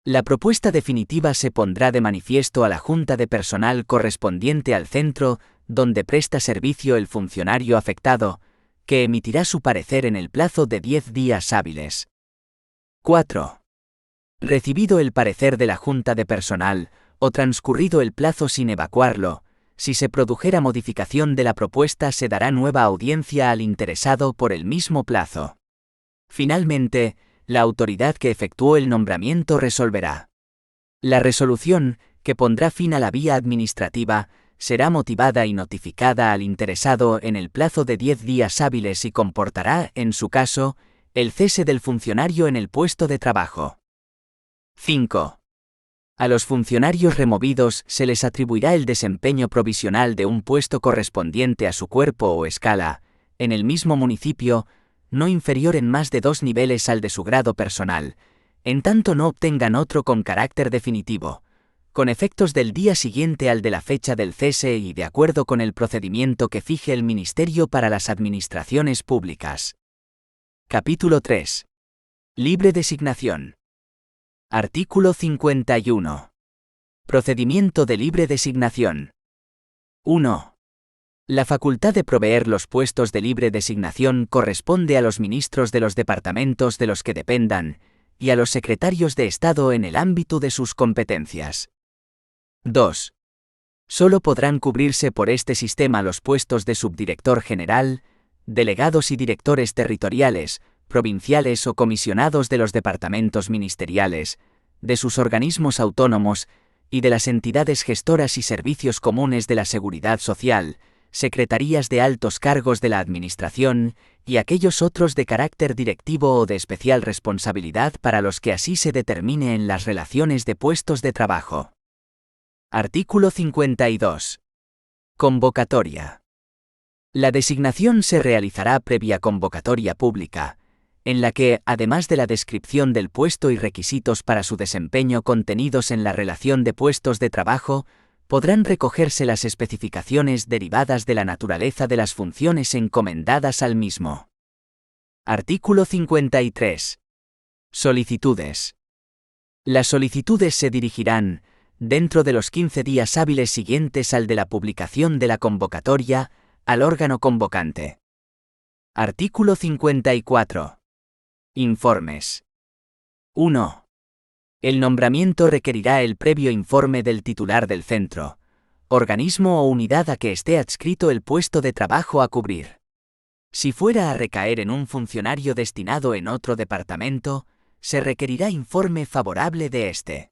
La propuesta definitiva se pondrá de manifiesto a la Junta de Personal correspondiente al centro donde presta servicio el funcionario afectado, que emitirá su parecer en el plazo de 10 días hábiles. 4. Recibido el parecer de la Junta de Personal, o transcurrido el plazo sin evacuarlo, si se produjera modificación de la propuesta se dará nueva audiencia al interesado por el mismo plazo. Finalmente, la autoridad que efectuó el nombramiento resolverá. La resolución, que pondrá fin a la vía administrativa, será motivada y notificada al interesado en el plazo de 10 días hábiles y comportará, en su caso, el cese del funcionario en el puesto de trabajo. 5. A los funcionarios removidos se les atribuirá el desempeño provisional de un puesto correspondiente a su cuerpo o escala, en el mismo municipio, no inferior en más de 2 niveles al de su grado personal, en tanto no obtengan otro con carácter definitivo, con efectos del día siguiente al de la fecha del cese y de acuerdo con el procedimiento que fije el Ministerio para las Administraciones Públicas. Capítulo 3. Libre designación. Artículo 51. Procedimiento de libre designación. 1. La facultad de proveer los puestos de libre designación corresponde a los ministros de los departamentos de los que dependan y a los secretarios de Estado en el ámbito de sus competencias. 2. Solo podrán cubrirse por este sistema los puestos de subdirector general, delegados y directores territoriales, provinciales o comisionados de los departamentos ministeriales, de sus organismos autónomos y de las entidades gestoras y servicios comunes de la seguridad social, secretarías de altos cargos de la Administración y aquellos otros de carácter directivo o de especial responsabilidad para los que así se determine en las relaciones de puestos de trabajo. Artículo 52. Convocatoria. La designación se realizará previa convocatoria pública, en la que, además de la descripción del puesto y requisitos para su desempeño contenidos en la relación de puestos de trabajo, podrán recogerse las especificaciones derivadas de la naturaleza de las funciones encomendadas al mismo. Artículo 53. Solicitudes. Las solicitudes se dirigirán, dentro de los 15 días hábiles siguientes al de la publicación de la convocatoria, al órgano convocante. Artículo 54. Informes. 1. El nombramiento requerirá el previo informe del titular del centro, organismo o unidad a que esté adscrito el puesto de trabajo a cubrir. Si fuera a recaer en un funcionario destinado en otro departamento, se requerirá informe favorable de éste.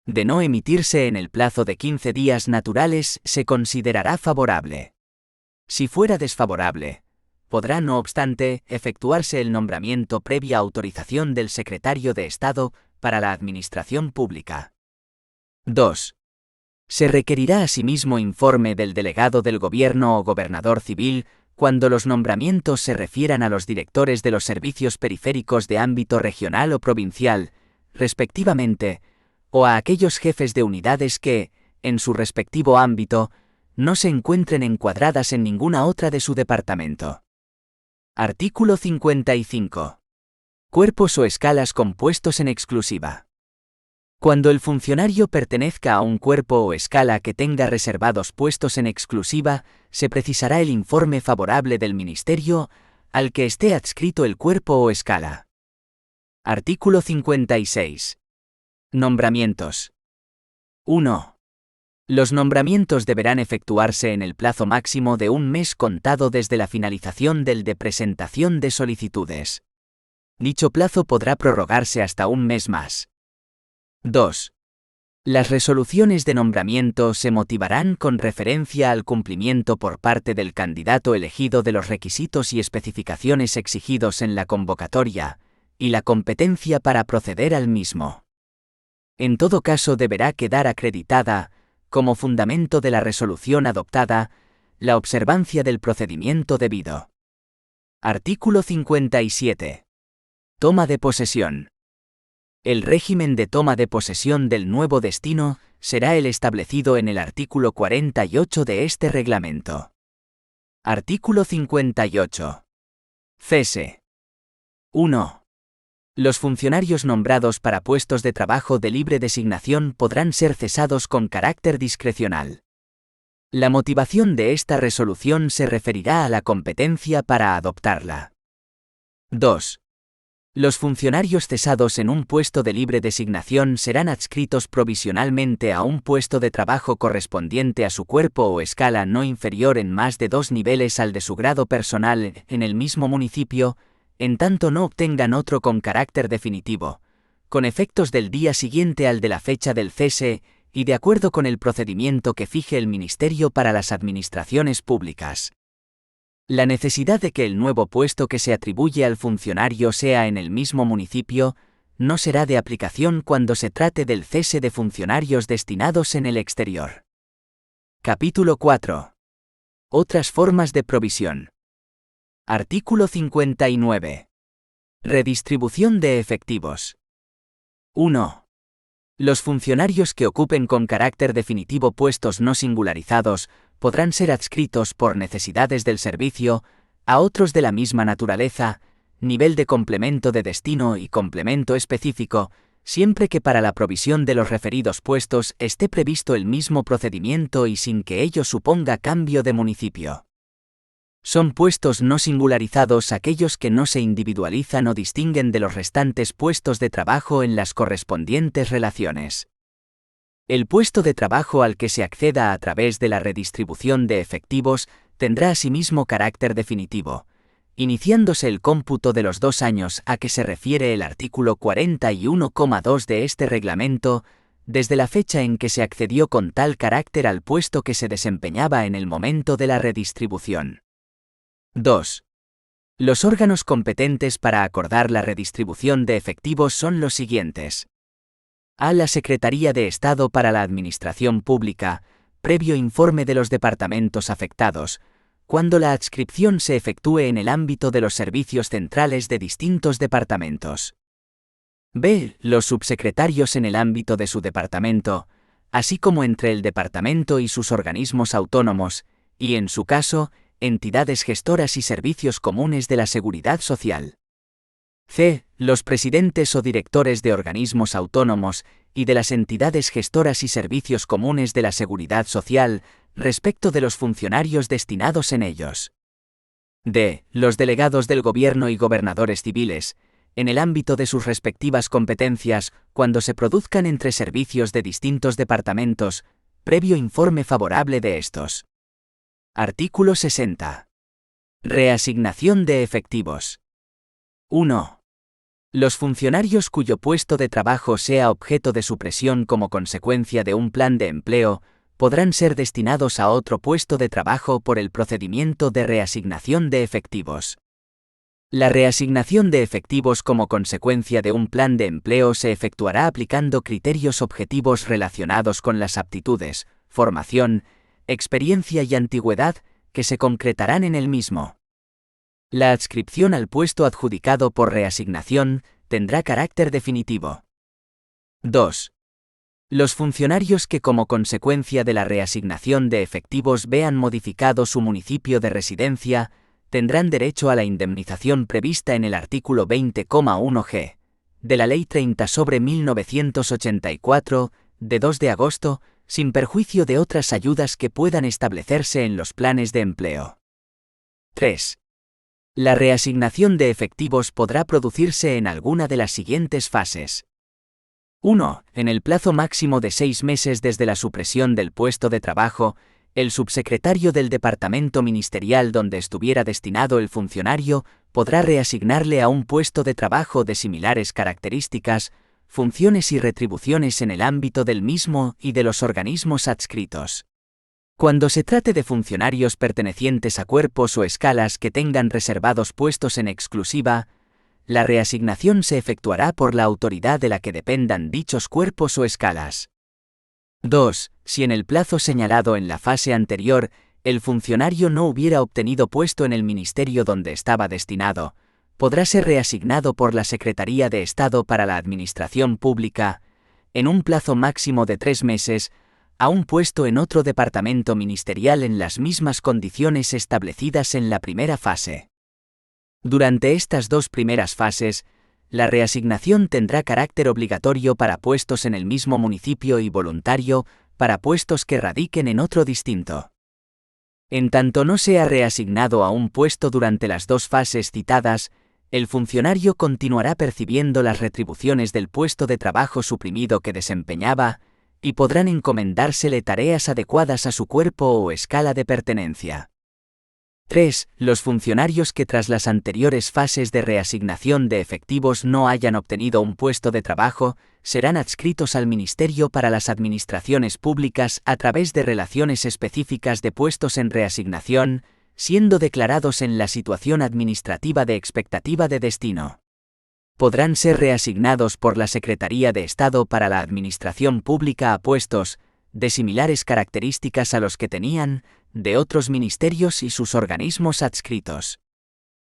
De no emitirse en el plazo de 15 días naturales, se considerará favorable. Si fuera desfavorable, podrá no obstante efectuarse el nombramiento previa autorización del secretario de Estado para la Administración Pública. 2. Se requerirá asimismo informe del delegado del Gobierno o gobernador civil cuando los nombramientos se refieran a los directores de los servicios periféricos de ámbito regional o provincial, respectivamente, o a aquellos jefes de unidades que, en su respectivo ámbito, no se encuentren encuadradas en ninguna otra de su departamento. Artículo 55. Cuerpos o escalas compuestos en exclusiva. Cuando el funcionario pertenezca a un cuerpo o escala que tenga reservados puestos en exclusiva, se precisará el informe favorable del Ministerio al que esté adscrito el cuerpo o escala. Artículo 56. Nombramientos. 1. Los nombramientos deberán efectuarse en el plazo máximo de un mes contado desde la finalización del de presentación de solicitudes. Dicho plazo podrá prorrogarse hasta un mes más. 2. Las resoluciones de nombramiento se motivarán con referencia al cumplimiento por parte del candidato elegido de los requisitos y especificaciones exigidos en la convocatoria, y la competencia para proceder al mismo. En todo caso deberá quedar acreditada, como fundamento de la resolución adoptada, la observancia del procedimiento debido. Artículo 57. Toma de posesión. El régimen de toma de posesión del nuevo destino será el establecido en el artículo 48 de este reglamento. Artículo 58. Cese. 1. Los funcionarios nombrados para puestos de trabajo de libre designación podrán ser cesados con carácter discrecional. La motivación de esta resolución se referirá a la competencia para adoptarla. 2. Los funcionarios cesados en un puesto de libre designación serán adscritos provisionalmente a un puesto de trabajo correspondiente a su cuerpo o escala no inferior en más de 2 niveles al de su grado personal en el mismo municipio, en tanto no obtengan otro con carácter definitivo, con efectos del día siguiente al de la fecha del cese y de acuerdo con el procedimiento que fije el Ministerio para las Administraciones Públicas. La necesidad de que el nuevo puesto que se atribuye al funcionario sea en el mismo municipio no será de aplicación cuando se trate del cese de funcionarios destinados en el exterior. Capítulo 4. Otras formas de provisión. Artículo 59. Redistribución de efectivos. 1. Los funcionarios que ocupen con carácter definitivo puestos no singularizados podrán ser adscritos por necesidades del servicio a otros de la misma naturaleza, nivel de complemento de destino y complemento específico, siempre que para la provisión de los referidos puestos esté previsto el mismo procedimiento y sin que ello suponga cambio de municipio. Son puestos no singularizados aquellos que no se individualizan o distinguen de los restantes puestos de trabajo en las correspondientes relaciones. El puesto de trabajo al que se acceda a través de la redistribución de efectivos tendrá asimismo carácter definitivo, iniciándose el cómputo de los 2 años a que se refiere el artículo 41,2 de este reglamento, desde la fecha en que se accedió con tal carácter al puesto que se desempeñaba en el momento de la redistribución. 2. Los órganos competentes para acordar la redistribución de efectivos son los siguientes. A. La Secretaría de Estado para la Administración Pública, previo informe de los departamentos afectados, cuando la adscripción se efectúe en el ámbito de los servicios centrales de distintos departamentos. B. Los subsecretarios en el ámbito de su departamento, así como entre el departamento y sus organismos autónomos, y en su caso, entidades gestoras y servicios comunes de la Seguridad Social. C. Los presidentes o directores de organismos autónomos y de las entidades gestoras y servicios comunes de la Seguridad Social, respecto de los funcionarios destinados en ellos. D. Los delegados del Gobierno y gobernadores civiles, en el ámbito de sus respectivas competencias, cuando se produzcan entre servicios de distintos departamentos, previo informe favorable de estos. Artículo 60. Reasignación de efectivos. 1. Los funcionarios cuyo puesto de trabajo sea objeto de supresión como consecuencia de un plan de empleo, podrán ser destinados a otro puesto de trabajo por el procedimiento de reasignación de efectivos. La reasignación de efectivos como consecuencia de un plan de empleo se efectuará aplicando criterios objetivos relacionados con las aptitudes, formación, experiencia y antigüedad que se concretarán en el mismo. La adscripción al puesto adjudicado por reasignación tendrá carácter definitivo. 2. Los funcionarios que como consecuencia de la reasignación de efectivos vean modificado su municipio de residencia, tendrán derecho a la indemnización prevista en el artículo 20,1g de la Ley 30/1984, de 2 de agosto, sin perjuicio de otras ayudas que puedan establecerse en los planes de empleo. 3. La reasignación de efectivos podrá producirse en alguna de las siguientes fases. 1. En el plazo máximo de 6 meses desde la supresión del puesto de trabajo, el subsecretario del departamento ministerial donde estuviera destinado el funcionario podrá reasignarle a un puesto de trabajo de similares características, funciones y retribuciones en el ámbito del mismo y de los organismos adscritos. Cuando se trate de funcionarios pertenecientes a cuerpos o escalas que tengan reservados puestos en exclusiva, la reasignación se efectuará por la autoridad de la que dependan dichos cuerpos o escalas. 2. Si en el plazo señalado en la fase anterior, el funcionario no hubiera obtenido puesto en el ministerio donde estaba destinado, podrá ser reasignado por la Secretaría de Estado para la Administración Pública, en un plazo máximo de 3 meses, a un puesto en otro departamento ministerial en las mismas condiciones establecidas en la primera fase. Durante estas 2 primeras fases, la reasignación tendrá carácter obligatorio para puestos en el mismo municipio y voluntario para puestos que radiquen en otro distinto. En tanto no sea reasignado a un puesto durante las 2 fases citadas, el funcionario continuará percibiendo las retribuciones del puesto de trabajo suprimido que desempeñaba, y podrán encomendársele tareas adecuadas a su cuerpo o escala de pertenencia. 3. Los funcionarios que tras las anteriores fases de reasignación de efectivos no hayan obtenido un puesto de trabajo, serán adscritos al Ministerio para las Administraciones Públicas a través de relaciones específicas de puestos en reasignación, siendo declarados en la situación administrativa de expectativa de destino. Podrán ser reasignados por la Secretaría de Estado para la Administración Pública a puestos de similares características a los que tenían de otros ministerios y sus organismos adscritos.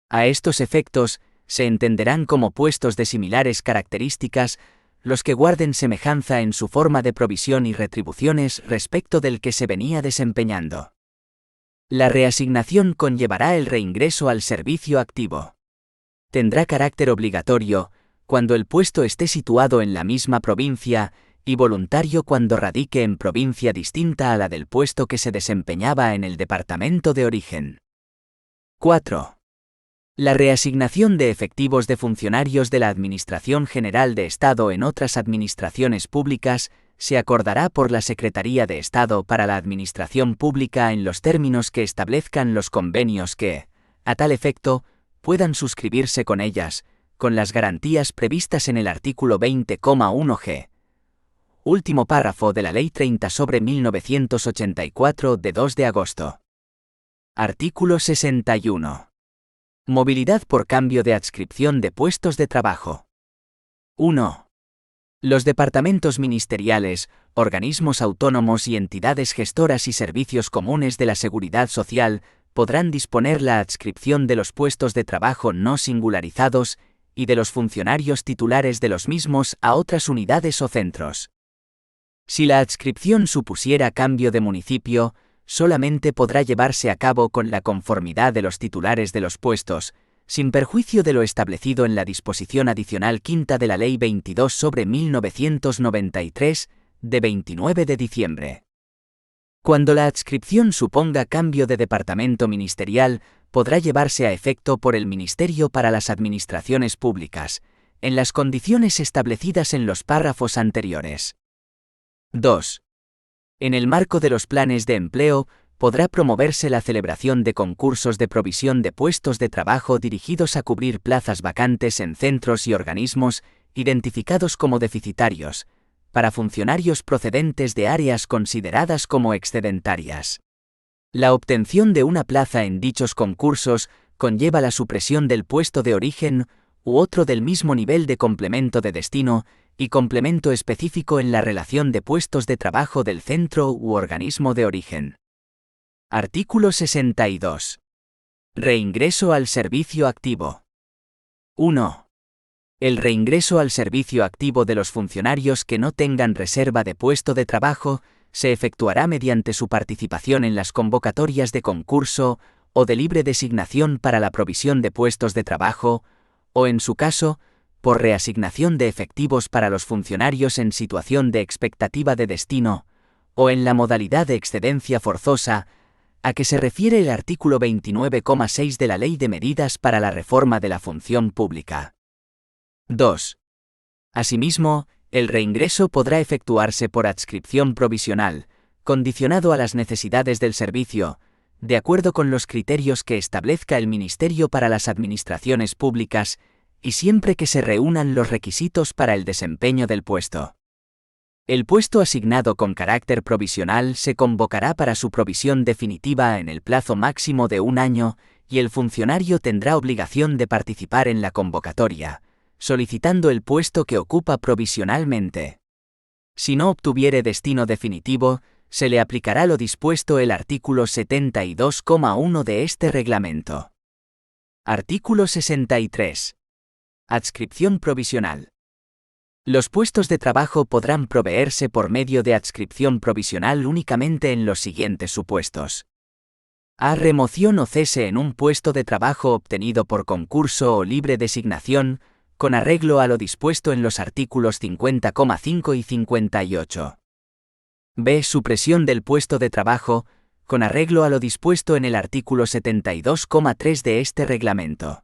A estos efectos, se entenderán como puestos de similares características los que guarden semejanza en su forma de provisión y retribuciones respecto del que se venía desempeñando. La reasignación conllevará el reingreso al servicio activo. Tendrá carácter obligatorio cuando el puesto esté situado en la misma provincia y voluntario cuando radique en provincia distinta a la del puesto que se desempeñaba en el departamento de origen. 4. La reasignación de efectivos de funcionarios de la Administración General de Estado en otras administraciones públicas se acordará por la Secretaría de Estado para la Administración Pública en los términos que establezcan los convenios que, a tal efecto, puedan suscribirse con ellas, con las garantías previstas en el artículo 20,1g. Último párrafo de la Ley 30/1984 de 2 de agosto. Artículo 61. Movilidad por cambio de adscripción de puestos de trabajo. 1. Los departamentos ministeriales, organismos autónomos y entidades gestoras y servicios comunes de la Seguridad Social podrán disponer la adscripción de los puestos de trabajo no singularizados y de los funcionarios titulares de los mismos a otras unidades o centros. Si la adscripción supusiera cambio de municipio, solamente podrá llevarse a cabo con la conformidad de los titulares de los puestos, sin perjuicio de lo establecido en la disposición adicional quinta de la Ley 22/1993, de 29 de diciembre. Cuando la adscripción suponga cambio de departamento ministerial, podrá llevarse a efecto por el Ministerio para las Administraciones Públicas, en las condiciones establecidas en los párrafos anteriores. 2. En el marco de los planes de empleo, podrá promoverse la celebración de concursos de provisión de puestos de trabajo dirigidos a cubrir plazas vacantes en centros y organismos identificados como deficitarios, para funcionarios procedentes de áreas consideradas como excedentarias. La obtención de una plaza en dichos concursos conlleva la supresión del puesto de origen u otro del mismo nivel de complemento de destino y complemento específico en la relación de puestos de trabajo del centro u organismo de origen. Artículo 62. Reingreso al servicio activo. 1. El reingreso al servicio activo de los funcionarios que no tengan reserva de puesto de trabajo se efectuará mediante su participación en las convocatorias de concurso o de libre designación para la provisión de puestos de trabajo, o en su caso, por reasignación de efectivos para los funcionarios en situación de expectativa de destino, o en la modalidad de excedencia forzosa, a que se refiere el artículo 29,6 de la Ley de Medidas para la Reforma de la Función Pública. 2. Asimismo, el reingreso podrá efectuarse por adscripción provisional, condicionado a las necesidades del servicio, de acuerdo con los criterios que establezca el Ministerio para las Administraciones Públicas, y siempre que se reúnan los requisitos para el desempeño del puesto. El puesto asignado con carácter provisional se convocará para su provisión definitiva en el plazo máximo de 1 año, y el funcionario tendrá obligación de participar en la convocatoria, solicitando el puesto que ocupa provisionalmente. Si no obtuviere destino definitivo, se le aplicará lo dispuesto el artículo 72,1 de este reglamento. Artículo 63. Adscripción provisional. Los puestos de trabajo podrán proveerse por medio de adscripción provisional únicamente en los siguientes supuestos. A. Remoción o cese en un puesto de trabajo obtenido por concurso o libre designación, con arreglo a lo dispuesto en los artículos 50,5 y 58. B. Supresión del puesto de trabajo, con arreglo a lo dispuesto en el artículo 72,3 de este reglamento.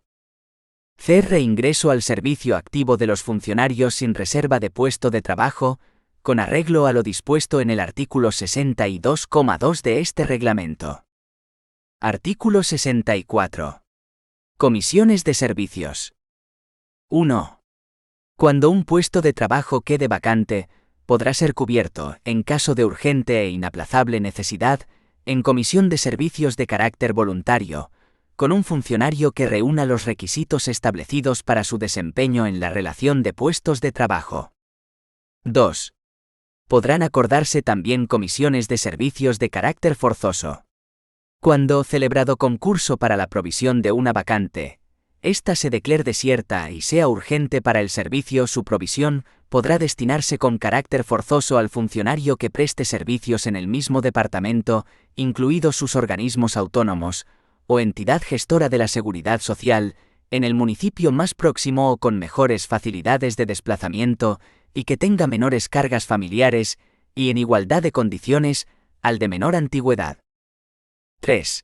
C. Reingreso al servicio activo de los funcionarios sin reserva de puesto de trabajo, con arreglo a lo dispuesto en el artículo 62,2 de este reglamento. Artículo 64. Comisiones de servicios. 1. Cuando un puesto de trabajo quede vacante, podrá ser cubierto, en caso de urgente e inaplazable necesidad, en comisión de servicios de carácter voluntario, con un funcionario que reúna los requisitos establecidos para su desempeño en la relación de puestos de trabajo. 2. Podrán acordarse también comisiones de servicios de carácter forzoso. Cuando, celebrado concurso para la provisión de una vacante, ésta se declare desierta y sea urgente para el servicio, su provisión podrá destinarse con carácter forzoso al funcionario que preste servicios en el mismo departamento, incluidos sus organismos autónomos, o entidad gestora de la seguridad social, en el municipio más próximo o con mejores facilidades de desplazamiento, y que tenga menores cargas familiares, y en igualdad de condiciones, al de menor antigüedad. 3.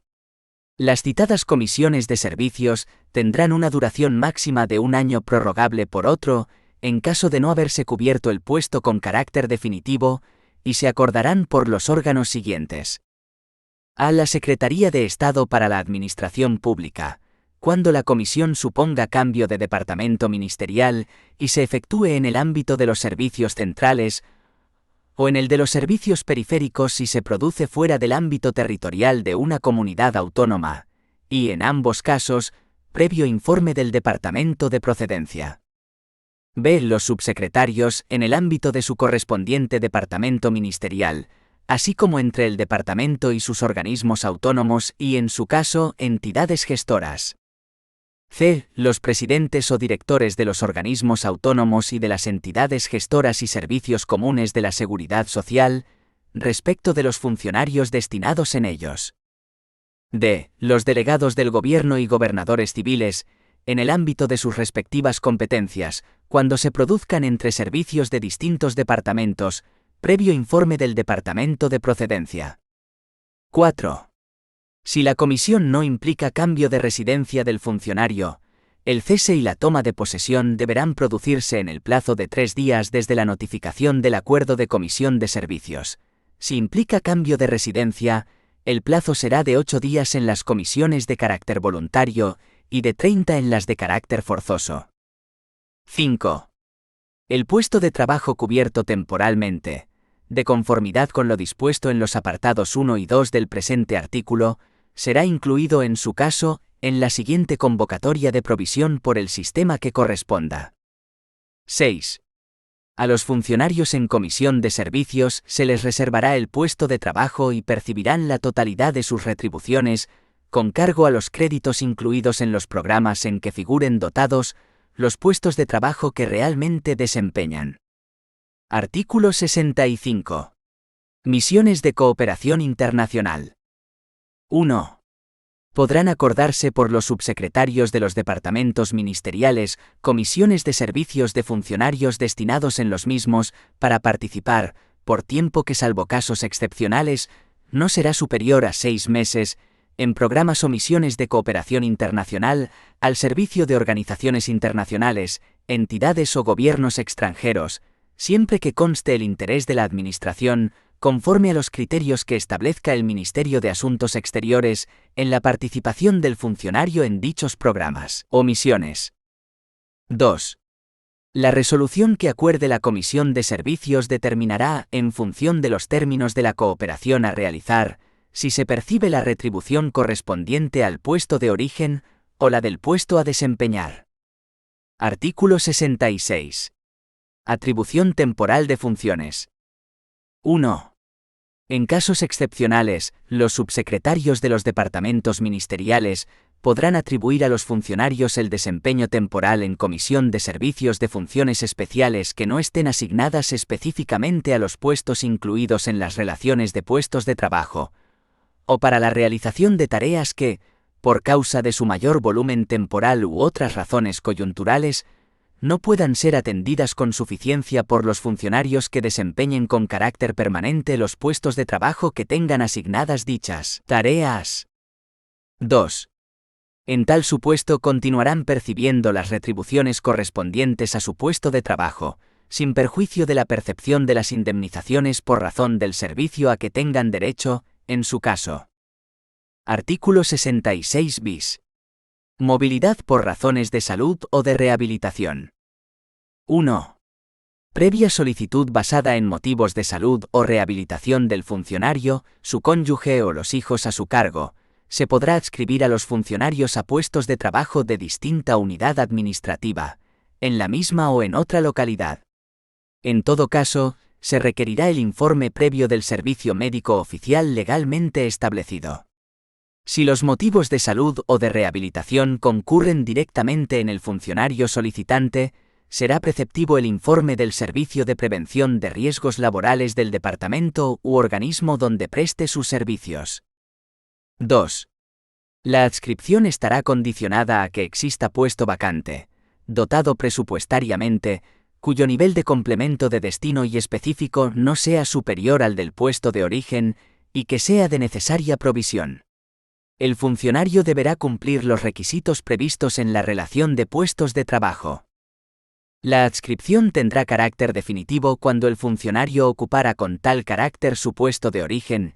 Las citadas comisiones de servicios tendrán una duración máxima de 1 año prorrogable por otro, en caso de no haberse cubierto el puesto con carácter definitivo, y se acordarán por los órganos siguientes. A. La Secretaría de Estado para la Administración Pública, cuando la comisión suponga cambio de departamento ministerial y se efectúe en el ámbito de los servicios centrales, o en el de los servicios periféricos si se produce fuera del ámbito territorial de una comunidad autónoma, y en ambos casos, previo informe del departamento de procedencia. B. Los subsecretarios, en el ámbito de su correspondiente departamento ministerial, así como entre el departamento y sus organismos autónomos y, en su caso, entidades gestoras. C. Los presidentes o directores de los organismos autónomos y de las entidades gestoras y servicios comunes de la seguridad social, respecto de los funcionarios destinados en ellos. D. Los delegados del gobierno y gobernadores civiles, en el ámbito de sus respectivas competencias, cuando se produzcan entre servicios de distintos departamentos, previo informe del departamento de procedencia. 4. Si la comisión no implica cambio de residencia del funcionario, el cese y la toma de posesión deberán producirse en el plazo de 3 días desde la notificación del acuerdo de comisión de servicios. Si implica cambio de residencia, el plazo será de 8 días en las comisiones de carácter voluntario y de 30 en las de carácter forzoso. 5. El puesto de trabajo cubierto temporalmente, de conformidad con lo dispuesto en los apartados 1 y 2 del presente artículo, será incluido en su caso en la siguiente convocatoria de provisión por el sistema que corresponda. 6. A los funcionarios en comisión de servicios se les reservará el puesto de trabajo y percibirán la totalidad de sus retribuciones, con cargo a los créditos incluidos en los programas en que figuren dotados los puestos de trabajo que realmente desempeñan. Artículo 65. Misiones de cooperación internacional. 1. Podrán acordarse por los subsecretarios de los departamentos ministeriales comisiones de servicios de funcionarios destinados en los mismos para participar, por tiempo que salvo casos excepcionales, no será superior a 6 meses, en programas o misiones de cooperación internacional, al servicio de organizaciones internacionales, entidades o gobiernos extranjeros, siempre que conste el interés de la Administración, conforme a los criterios que establezca el Ministerio de Asuntos Exteriores, en la participación del funcionario en dichos programas o misiones. 2. La resolución que acuerde la Comisión de Servicios determinará, en función de los términos de la cooperación a realizar, si se percibe la retribución correspondiente al puesto de origen o la del puesto a desempeñar. Artículo 66. Atribución temporal de funciones. 1. En casos excepcionales, los subsecretarios de los departamentos ministeriales podrán atribuir a los funcionarios el desempeño temporal en comisión de servicios de funciones especiales que no estén asignadas específicamente a los puestos incluidos en las relaciones de puestos de trabajo, o para la realización de tareas que, por causa de su mayor volumen temporal u otras razones coyunturales, no puedan ser atendidas con suficiencia por los funcionarios que desempeñen con carácter permanente los puestos de trabajo que tengan asignadas dichas tareas. 2. En tal supuesto continuarán percibiendo las retribuciones correspondientes a su puesto de trabajo, sin perjuicio de la percepción de las indemnizaciones por razón del servicio a que tengan derecho, en su caso. Artículo 66 bis. Movilidad por razones de salud o de rehabilitación. 1. Previa solicitud basada en motivos de salud o rehabilitación del funcionario, su cónyuge o los hijos a su cargo, se podrá adscribir a los funcionarios a puestos de trabajo de distinta unidad administrativa, en la misma o en otra localidad. En todo caso, se requerirá el informe previo del servicio médico oficial legalmente establecido. Si los motivos de salud o de rehabilitación concurren directamente en el funcionario solicitante, será preceptivo el informe del Servicio de Prevención de Riesgos Laborales del departamento u organismo donde preste sus servicios. 2. La adscripción estará condicionada a que exista puesto vacante, dotado presupuestariamente, cuyo nivel de complemento de destino y específico no sea superior al del puesto de origen y que sea de necesaria provisión. El funcionario deberá cumplir los requisitos previstos en la relación de puestos de trabajo. La adscripción tendrá carácter definitivo cuando el funcionario ocupara con tal carácter su puesto de origen,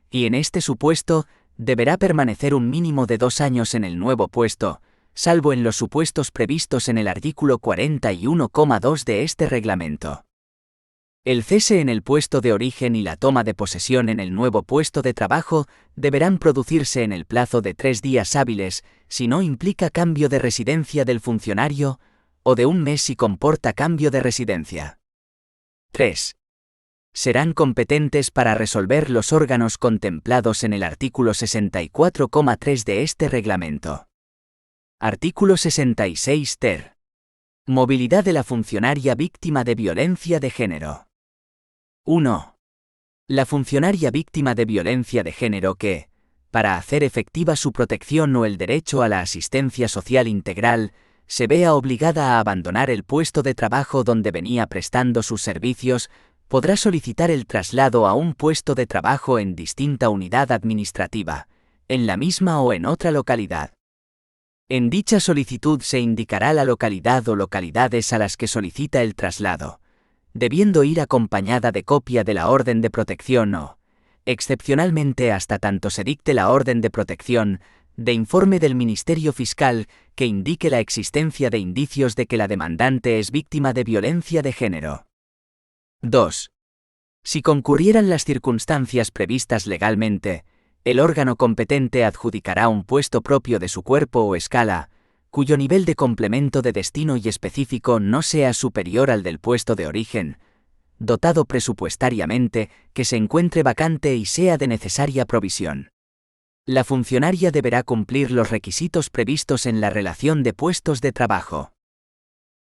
y en este supuesto, deberá permanecer un mínimo de 2 años en el nuevo puesto, salvo en los supuestos previstos en el artículo 41,2 de este reglamento. El cese en el puesto de origen y la toma de posesión en el nuevo puesto de trabajo deberán producirse en el plazo de 3 días hábiles si no implica cambio de residencia del funcionario, o de 1 mes si comporta cambio de residencia. 3. Serán competentes para resolver los órganos contemplados en el artículo 64,3 de este reglamento. Artículo 66 ter. Movilidad de la funcionaria víctima de violencia de género. 1. La funcionaria víctima de violencia de género que, para hacer efectiva su protección o el derecho a la asistencia social integral, se vea obligada a abandonar el puesto de trabajo donde venía prestando sus servicios, podrá solicitar el traslado a un puesto de trabajo en distinta unidad administrativa, en la misma o en otra localidad. En dicha solicitud se indicará la localidad o localidades a las que solicita el traslado, debiendo ir acompañada de copia de la orden de protección o, excepcionalmente hasta tanto se dicte la orden de protección, de informe del Ministerio Fiscal que indique la existencia de indicios de que la demandante es víctima de violencia de género. 2. Si concurrieran las circunstancias previstas legalmente, el órgano competente adjudicará un puesto propio de su cuerpo o escala, cuyo nivel de complemento de destino y específico no sea superior al del puesto de origen, dotado presupuestariamente, que se encuentre vacante y sea de necesaria provisión. La funcionaria deberá cumplir los requisitos previstos en la relación de puestos de trabajo.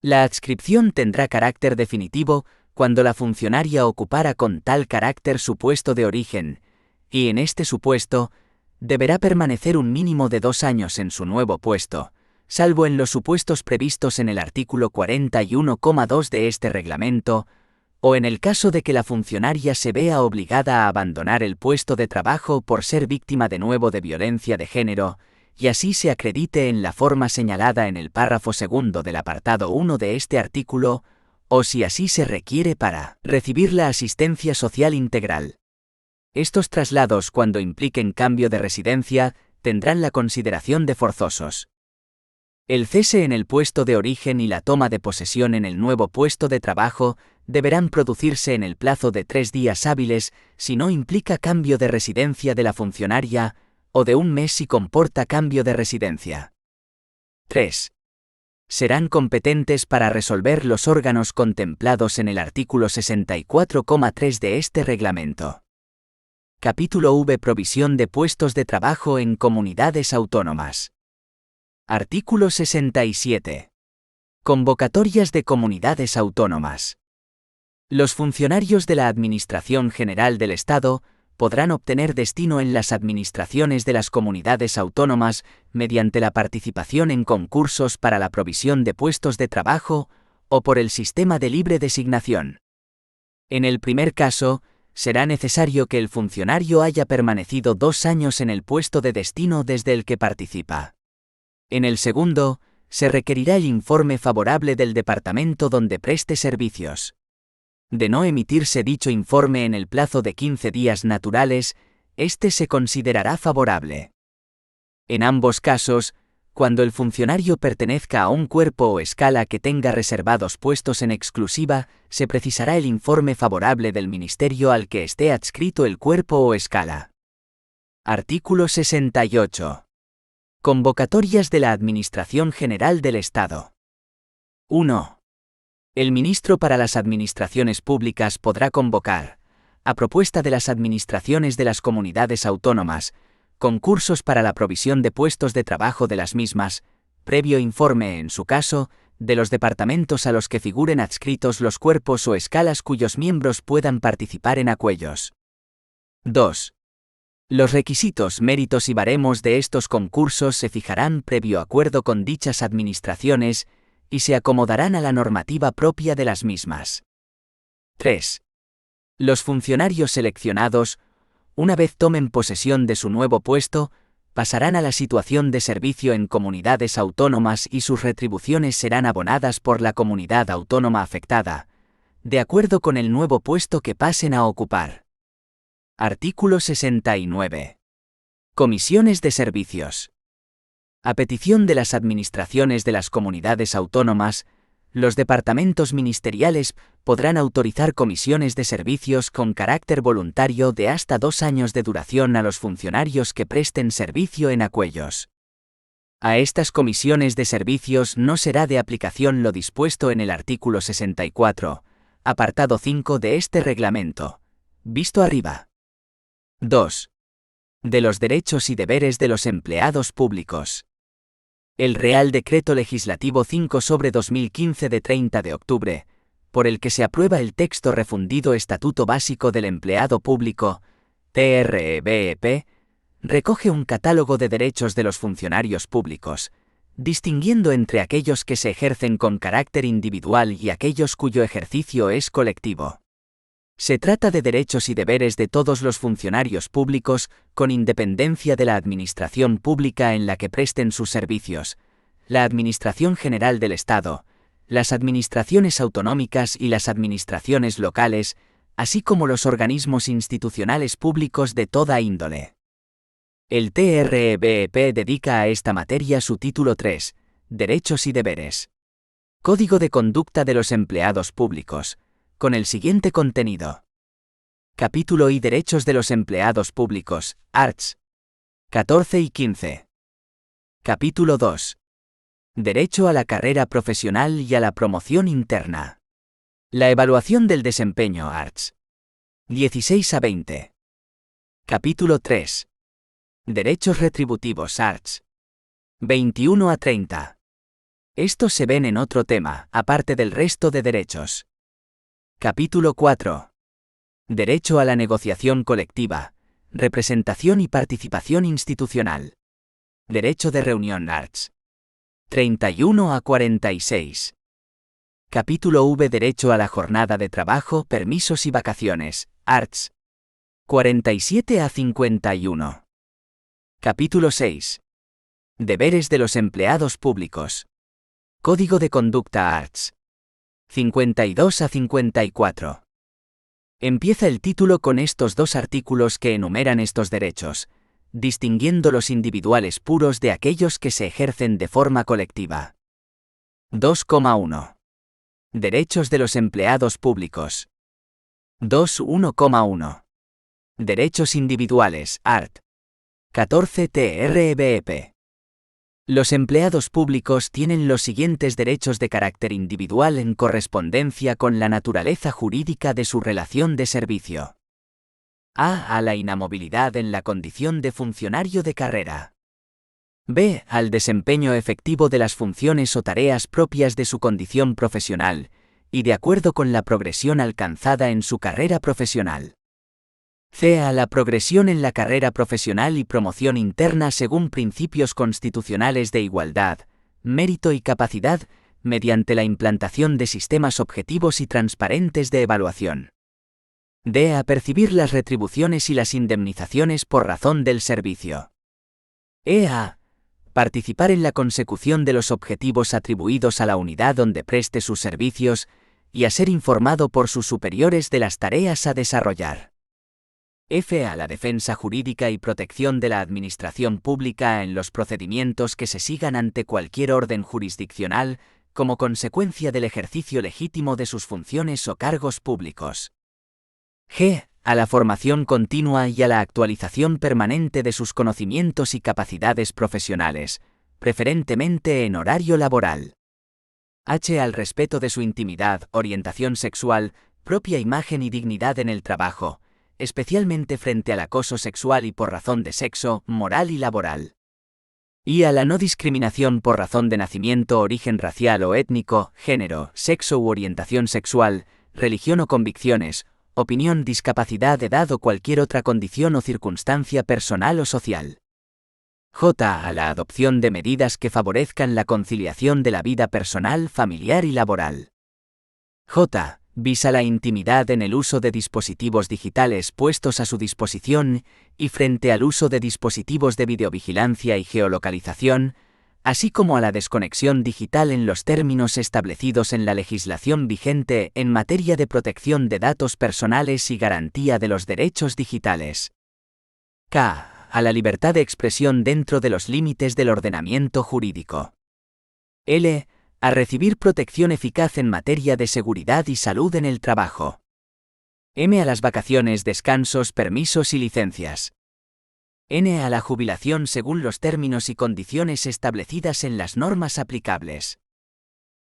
La adscripción tendrá carácter definitivo cuando la funcionaria ocupara con tal carácter su puesto de origen, y en este supuesto, deberá permanecer un mínimo de 2 años en su nuevo puesto, salvo en los supuestos previstos en el artículo 41,2 de este reglamento, o en el caso de que la funcionaria se vea obligada a abandonar el puesto de trabajo por ser víctima de nuevo de violencia de género, y así se acredite en la forma señalada en el párrafo segundo del apartado 1 de este artículo, o si así se requiere para recibir la asistencia social integral. Estos traslados, cuando impliquen cambio de residencia, tendrán la consideración de forzosos. El cese en el puesto de origen y la toma de posesión en el nuevo puesto de trabajo deberán producirse en el plazo de 3 días hábiles si no implica cambio de residencia de la funcionaria, o de 1 mes si comporta cambio de residencia. 3. Serán competentes para resolver los órganos contemplados en el artículo 64,3 de este reglamento. Capítulo V. Provisión de puestos de trabajo en comunidades autónomas. Artículo 67. Convocatorias de comunidades autónomas. Los funcionarios de la Administración General del Estado podrán obtener destino en las administraciones de las comunidades autónomas mediante la participación en concursos para la provisión de puestos de trabajo o por el sistema de libre designación. En el primer caso, será necesario que el funcionario haya permanecido 2 años en el puesto de destino desde el que participa. En el segundo, se requerirá el informe favorable del departamento donde preste servicios. De no emitirse dicho informe en el plazo de 15 días naturales, este se considerará favorable. En ambos casos, cuando el funcionario pertenezca a un cuerpo o escala que tenga reservados puestos en exclusiva, se precisará el informe favorable del ministerio al que esté adscrito el cuerpo o escala. Artículo 68. Convocatorias de la Administración General del Estado. 1. El ministro para las administraciones públicas podrá convocar, a propuesta de las administraciones de las comunidades autónomas, concursos para la provisión de puestos de trabajo de las mismas, previo informe, en su caso, de los departamentos a los que figuren adscritos los cuerpos o escalas cuyos miembros puedan participar en aquellos. 2. Los requisitos, méritos y baremos de estos concursos se fijarán previo acuerdo con dichas administraciones y se acomodarán a la normativa propia de las mismas. 3. Los funcionarios seleccionados, una vez tomen posesión de su nuevo puesto, pasarán a la situación de servicio en comunidades autónomas y sus retribuciones serán abonadas por la comunidad autónoma afectada, de acuerdo con el nuevo puesto que pasen a ocupar. Artículo 69. Comisiones de servicios. A petición de las administraciones de las comunidades autónomas, los departamentos ministeriales podrán autorizar comisiones de servicios con carácter voluntario de hasta 2 años de duración a los funcionarios que presten servicio en aquellos. A estas comisiones de servicios no será de aplicación lo dispuesto en el artículo 64, apartado 5 de este reglamento, visto arriba. 2. De los derechos y deberes de los empleados públicos. El Real Decreto Legislativo 5/2015 de 30 de octubre, por el que se aprueba el texto refundido Estatuto Básico del Empleado Público, TREBEP, recoge un catálogo de derechos de los funcionarios públicos, distinguiendo entre aquellos que se ejercen con carácter individual y aquellos cuyo ejercicio es colectivo. Se trata de derechos y deberes de todos los funcionarios públicos, con independencia de la administración pública en la que presten sus servicios, la Administración General del Estado, las administraciones autonómicas y las administraciones locales, así como los organismos institucionales públicos de toda índole. El TREBEP dedica a esta materia su título 3, Derechos y deberes. Código de conducta de los empleados públicos, con el siguiente contenido. Capítulo I. Derechos de los empleados públicos, arts. 14 y 15. Capítulo 2. Derecho a la carrera profesional y a la promoción interna. La evaluación del desempeño, arts. 16 a 20. Capítulo 3. Derechos retributivos, arts. 21 a 30. Estos se ven en otro tema, aparte del resto de derechos. Capítulo 4. Derecho a la negociación colectiva, representación y participación institucional. Derecho de reunión, arts. 31 a 46. Capítulo V. Derecho a la jornada de trabajo, permisos y vacaciones, arts. 47 a 51. Capítulo 6. Deberes de los empleados públicos. Código de conducta arts. 52 a 54. Empieza el título con estos dos artículos que enumeran estos derechos, distinguiendo los individuales puros de aquellos que se ejercen de forma colectiva. 2,1. Derechos de los empleados públicos. 2.1,1. Derechos individuales, art. 14 TREBP. Los empleados públicos tienen los siguientes derechos de carácter individual en correspondencia con la naturaleza jurídica de su relación de servicio. A. A la inamovilidad en la condición de funcionario de carrera. B. Al desempeño efectivo de las funciones o tareas propias de su condición profesional, y de acuerdo con la progresión alcanzada en su carrera profesional. C. A la progresión en la carrera profesional y promoción interna según principios constitucionales de igualdad, mérito y capacidad, mediante la implantación de sistemas objetivos y transparentes de evaluación. D. A percibir las retribuciones y las indemnizaciones por razón del servicio. E. A participar en la consecución de los objetivos atribuidos a la unidad donde preste sus servicios, y a ser informado por sus superiores de las tareas a desarrollar. F. A la defensa jurídica y protección de la administración pública en los procedimientos que se sigan ante cualquier orden jurisdiccional, como consecuencia del ejercicio legítimo de sus funciones o cargos públicos. G. A la formación continua y a la actualización permanente de sus conocimientos y capacidades profesionales, preferentemente en horario laboral. H. Al respeto de su intimidad, orientación sexual, propia imagen y dignidad en el trabajo, especialmente frente al acoso sexual y por razón de sexo, moral y laboral. Y a la no discriminación por razón de nacimiento, origen racial o étnico, género, sexo u orientación sexual, religión o convicciones, opinión, discapacidad, edad o cualquier otra condición o circunstancia personal o social. J. A la adopción de medidas que favorezcan la conciliación de la vida personal, familiar y laboral. J. Bis a la intimidad en el uso de dispositivos digitales puestos a su disposición y frente al uso de dispositivos de videovigilancia y geolocalización, así como a la desconexión digital en los términos establecidos en la legislación vigente en materia de protección de datos personales y garantía de los derechos digitales. K. A la libertad de expresión dentro de los límites del ordenamiento jurídico. L. A recibir protección eficaz en materia de seguridad y salud en el trabajo. M. A las vacaciones, descansos, permisos y licencias. N. A la jubilación según los términos y condiciones establecidas en las normas aplicables.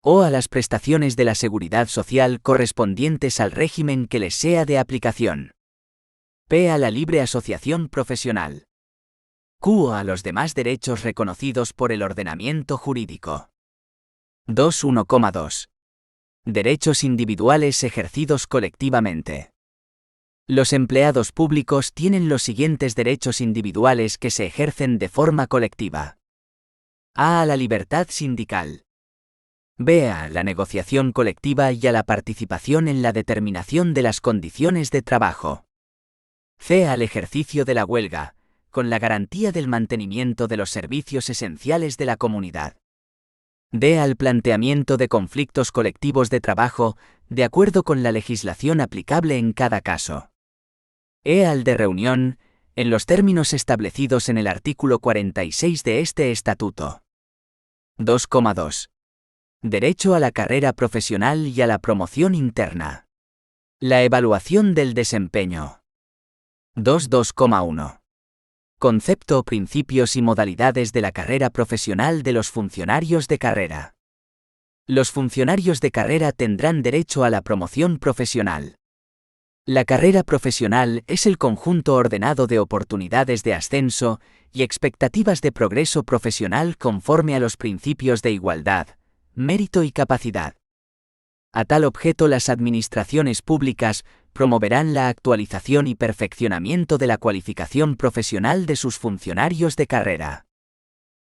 O. A las prestaciones de la seguridad social correspondientes al régimen que les sea de aplicación. P. A la libre asociación profesional. Q. A los demás derechos reconocidos por el ordenamiento jurídico. 2.1,2. Derechos individuales ejercidos colectivamente. Los empleados públicos tienen los siguientes derechos individuales que se ejercen de forma colectiva. A. A la libertad sindical. B. A la negociación colectiva y a la participación en la determinación de las condiciones de trabajo. C. Al ejercicio de la huelga, con la garantía del mantenimiento de los servicios esenciales de la comunidad. D. Al planteamiento de conflictos colectivos de trabajo, de acuerdo con la legislación aplicable en cada caso. E. Al de reunión, en los términos establecidos en el artículo 46 de este estatuto. 2,2. Derecho a la carrera profesional y a la promoción interna. La evaluación del desempeño. 2.2,1. Concepto, principios y modalidades de la carrera profesional de los funcionarios de carrera. Los funcionarios de carrera tendrán derecho a la promoción profesional. La carrera profesional es el conjunto ordenado de oportunidades de ascenso y expectativas de progreso profesional conforme a los principios de igualdad, mérito y capacidad. A tal objeto, las administraciones públicas promoverán la actualización y perfeccionamiento de la cualificación profesional de sus funcionarios de carrera.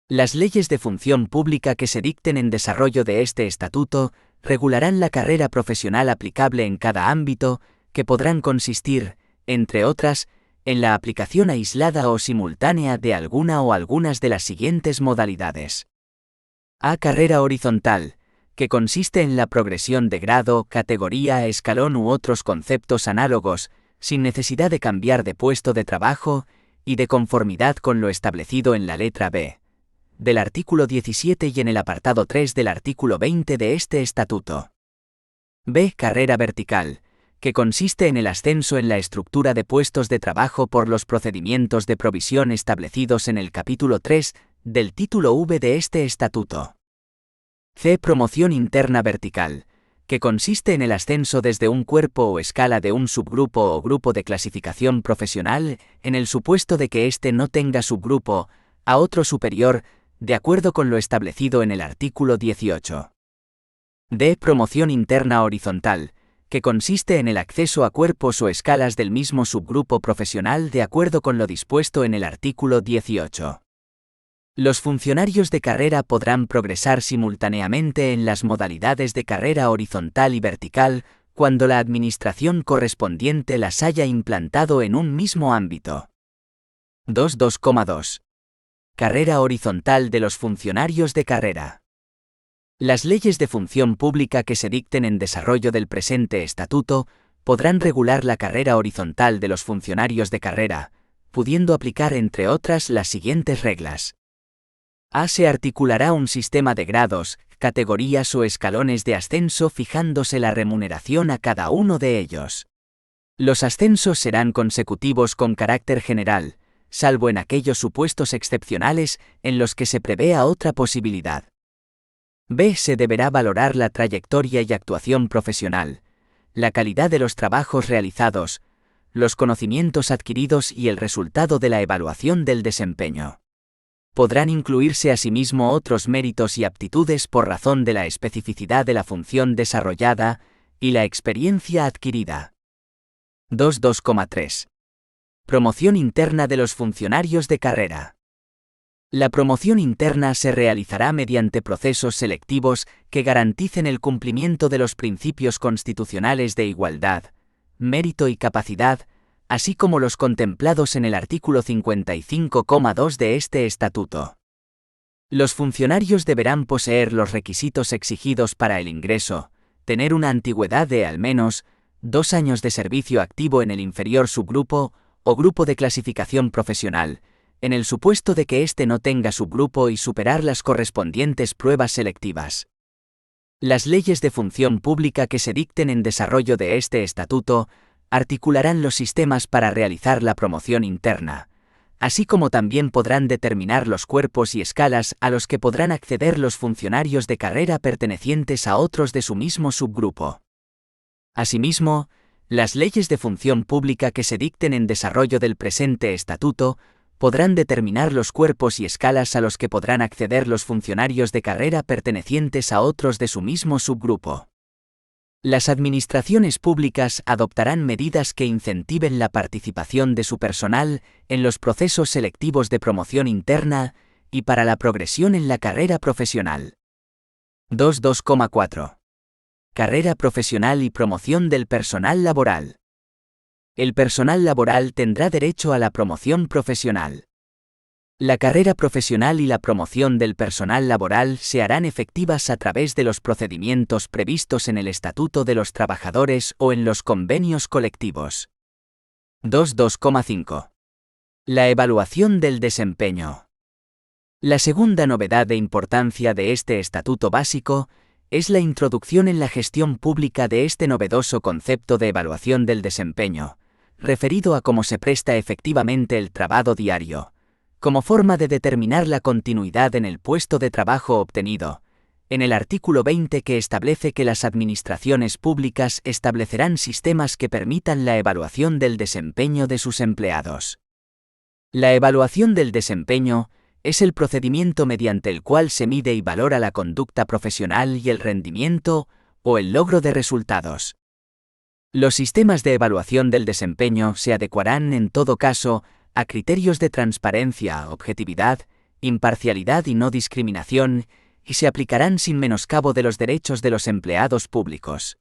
Las leyes de función pública que se dicten en desarrollo de este estatuto regularán la carrera profesional aplicable en cada ámbito, que podrán consistir, entre otras, en la aplicación aislada o simultánea de alguna o algunas de las siguientes modalidades. A. Carrera horizontal, que consiste en la progresión de grado, categoría, escalón u otros conceptos análogos, sin necesidad de cambiar de puesto de trabajo, y de conformidad con lo establecido en la letra B del artículo 17 y en el apartado 3 del artículo 20 de este estatuto. B. Carrera vertical, que consiste en el ascenso en la estructura de puestos de trabajo por los procedimientos de provisión establecidos en el capítulo 3 del título V de este estatuto. C. Promoción interna vertical, que consiste en el ascenso desde un cuerpo o escala de un subgrupo o grupo de clasificación profesional, en el supuesto de que éste no tenga subgrupo, a otro superior, de acuerdo con lo establecido en el artículo 18. D. Promoción interna horizontal, que consiste en el acceso a cuerpos o escalas del mismo subgrupo profesional de acuerdo con lo dispuesto en el artículo 18. Los funcionarios de carrera podrán progresar simultáneamente en las modalidades de carrera horizontal y vertical cuando la administración correspondiente las haya implantado en un mismo ámbito. 2.2.2. Carrera horizontal de los funcionarios de carrera. Las leyes de función pública que se dicten en desarrollo del presente estatuto podrán regular la carrera horizontal de los funcionarios de carrera, pudiendo aplicar entre otras las siguientes reglas. A. Se articulará un sistema de grados, categorías o escalones de ascenso fijándose la remuneración a cada uno de ellos. Los ascensos serán consecutivos con carácter general, salvo en aquellos supuestos excepcionales en los que se prevea otra posibilidad. B. Se deberá valorar la trayectoria y actuación profesional, la calidad de los trabajos realizados, los conocimientos adquiridos y el resultado de la evaluación del desempeño. Podrán incluirse asimismo otros méritos y aptitudes por razón de la especificidad de la función desarrollada y la experiencia adquirida. 2.2.3. Promoción interna de los funcionarios de carrera. La promoción interna se realizará mediante procesos selectivos que garanticen el cumplimiento de los principios constitucionales de igualdad, mérito y capacidad, así como los contemplados en el artículo 55,2 de este estatuto. Los funcionarios deberán poseer los requisitos exigidos para el ingreso, tener una antigüedad de al menos 2 años de servicio activo en el inferior subgrupo o grupo de clasificación profesional, en el supuesto de que éste no tenga subgrupo y superar las correspondientes pruebas selectivas. Las leyes de función pública que se dicten en desarrollo de este estatuto articularán los sistemas para realizar la promoción interna, así como también podrán determinar los cuerpos y escalas a los que podrán acceder los funcionarios de carrera pertenecientes a otros de su mismo subgrupo. Asimismo, las leyes de función pública que se dicten en desarrollo del presente estatuto podrán determinar los cuerpos y escalas a los que podrán acceder los funcionarios de carrera pertenecientes a otros de su mismo subgrupo. Las administraciones públicas adoptarán medidas que incentiven la participación de su personal en los procesos selectivos de promoción interna y para la progresión en la carrera profesional. 2.2.4. Carrera profesional y promoción del personal laboral. El personal laboral tendrá derecho a la promoción profesional. La carrera profesional y la promoción del personal laboral se harán efectivas a través de los procedimientos previstos en el Estatuto de los Trabajadores o en los convenios colectivos. 2.2.5. La evaluación del desempeño. La segunda novedad de importancia de este Estatuto básico es la introducción en la gestión pública de este novedoso concepto de evaluación del desempeño, referido a cómo se presta efectivamente el trabajo diario, como forma de determinar la continuidad en el puesto de trabajo obtenido, en el artículo 20 que establece que las administraciones públicas establecerán sistemas que permitan la evaluación del desempeño de sus empleados. La evaluación del desempeño es el procedimiento mediante el cual se mide y valora la conducta profesional y el rendimiento o el logro de resultados. Los sistemas de evaluación del desempeño se adecuarán en todo caso a criterios de transparencia, objetividad, imparcialidad y no discriminación, y se aplicarán sin menoscabo de los derechos de los empleados públicos.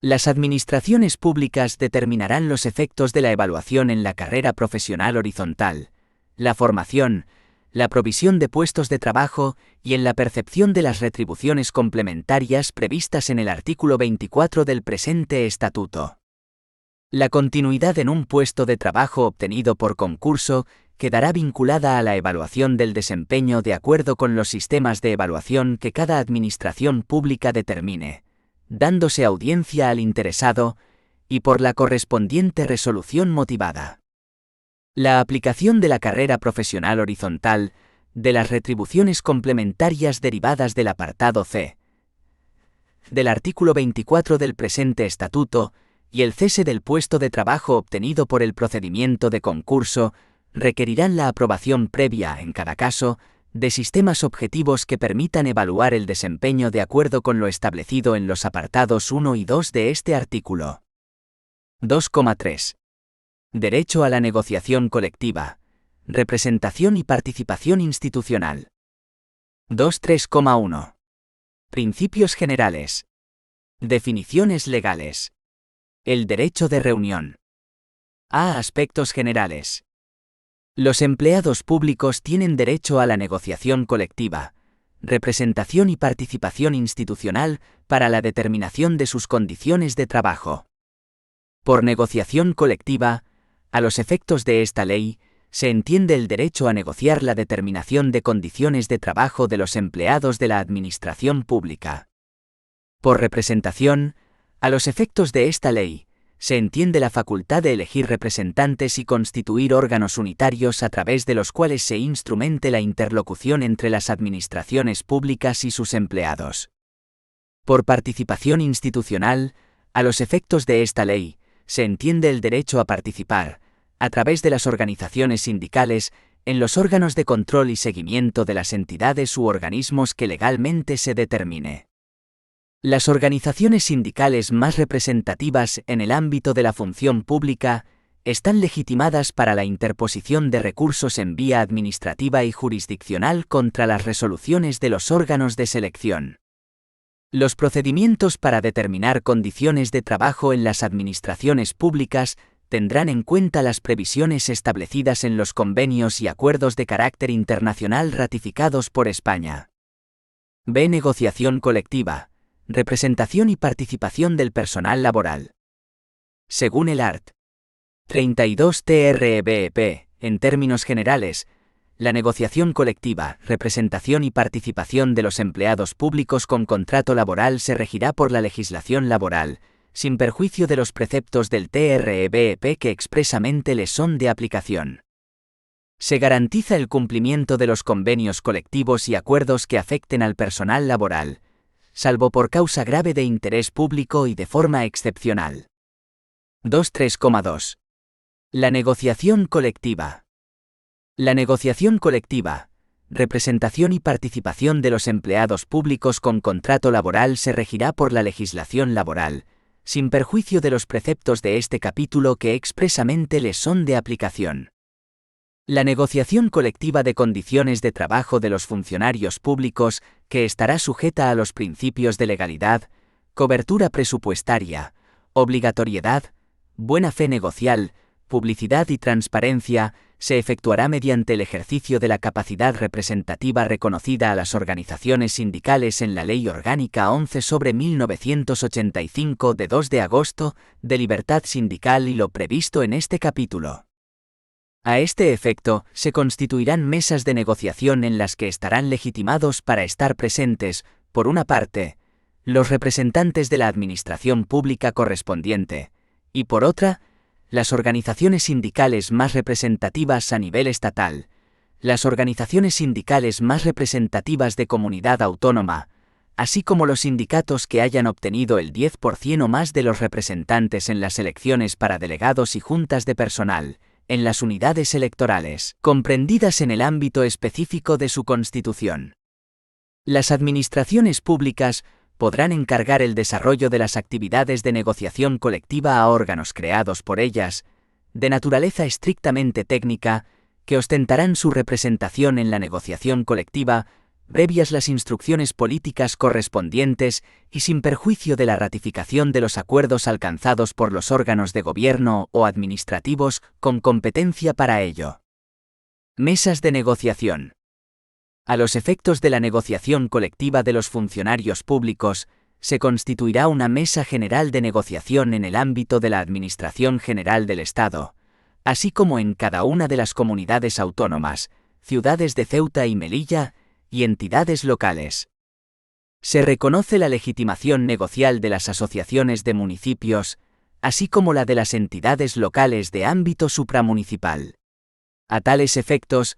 Las administraciones públicas determinarán los efectos de la evaluación en la carrera profesional horizontal, la formación, la provisión de puestos de trabajo y en la percepción de las retribuciones complementarias previstas en el artículo 24 del presente estatuto. La continuidad en un puesto de trabajo obtenido por concurso quedará vinculada a la evaluación del desempeño de acuerdo con los sistemas de evaluación que cada administración pública determine, dándose audiencia al interesado y por la correspondiente resolución motivada. La aplicación de la carrera profesional horizontal, de las retribuciones complementarias derivadas del apartado C del artículo 24 del presente estatuto y el cese del puesto de trabajo obtenido por el procedimiento de concurso requerirán la aprobación previa, en cada caso, de sistemas objetivos que permitan evaluar el desempeño de acuerdo con lo establecido en los apartados 1 y 2 de este artículo. 2,3. Derecho a la negociación colectiva, representación y participación institucional. 2.3,1. Principios generales. Definiciones legales. El derecho de reunión. A. Aspectos generales. Los empleados públicos tienen derecho a la negociación colectiva, representación y participación institucional para la determinación de sus condiciones de trabajo. Por negociación colectiva, a los efectos de esta ley, se entiende el derecho a negociar la determinación de condiciones de trabajo de los empleados de la administración pública. Por representación, a los efectos de esta ley, se entiende la facultad de elegir representantes y constituir órganos unitarios a través de los cuales se instrumente la interlocución entre las administraciones públicas y sus empleados. Por participación institucional, a los efectos de esta ley, se entiende el derecho a participar, a través de las organizaciones sindicales, en los órganos de control y seguimiento de las entidades u organismos que legalmente se determine. Las organizaciones sindicales más representativas en el ámbito de la función pública están legitimadas para la interposición de recursos en vía administrativa y jurisdiccional contra las resoluciones de los órganos de selección. Los procedimientos para determinar condiciones de trabajo en las administraciones públicas tendrán en cuenta las previsiones establecidas en los convenios y acuerdos de carácter internacional ratificados por España. B. Negociación colectiva. Representación y participación del personal laboral. Según el art. 32 TREBEP, en términos generales, la negociación colectiva, representación y participación de los empleados públicos con contrato laboral se regirá por la legislación laboral, sin perjuicio de los preceptos del TREBEP que expresamente les son de aplicación. Se garantiza el cumplimiento de los convenios colectivos y acuerdos que afecten al personal laboral, salvo por causa grave de interés público y de forma excepcional. 2.3,2. La negociación colectiva. La negociación colectiva, representación y participación de los empleados públicos con contrato laboral se regirá por la legislación laboral, sin perjuicio de los preceptos de este capítulo que expresamente les son de aplicación. La negociación colectiva de condiciones de trabajo de los funcionarios públicos, que estará sujeta a los principios de legalidad, cobertura presupuestaria, obligatoriedad, buena fe negocial, publicidad y transparencia, se efectuará mediante el ejercicio de la capacidad representativa reconocida a las organizaciones sindicales en la Ley Orgánica 11/1985 de 2 de agosto, de libertad sindical y lo previsto en este capítulo. A este efecto, se constituirán mesas de negociación en las que estarán legitimados para estar presentes, por una parte, los representantes de la administración pública correspondiente, y por otra, las organizaciones sindicales más representativas a nivel estatal, las organizaciones sindicales más representativas de comunidad autónoma, así como los sindicatos que hayan obtenido el 10% o más de los representantes en las elecciones para delegados y juntas de personal, en las unidades electorales, comprendidas en el ámbito específico de su constitución. Las administraciones públicas podrán encargar el desarrollo de las actividades de negociación colectiva a órganos creados por ellas, de naturaleza estrictamente técnica, que ostentarán su representación en la negociación colectiva previas las instrucciones políticas correspondientes y sin perjuicio de la ratificación de los acuerdos alcanzados por los órganos de gobierno o administrativos con competencia para ello. Mesas de negociación. A los efectos de la negociación colectiva de los funcionarios públicos, se constituirá una mesa general de negociación en el ámbito de la Administración General del Estado, así como en cada una de las comunidades autónomas, ciudades de Ceuta y Melilla, y entidades locales. Se reconoce la legitimación negocial de las asociaciones de municipios, así como la de las entidades locales de ámbito supramunicipal. A tales efectos,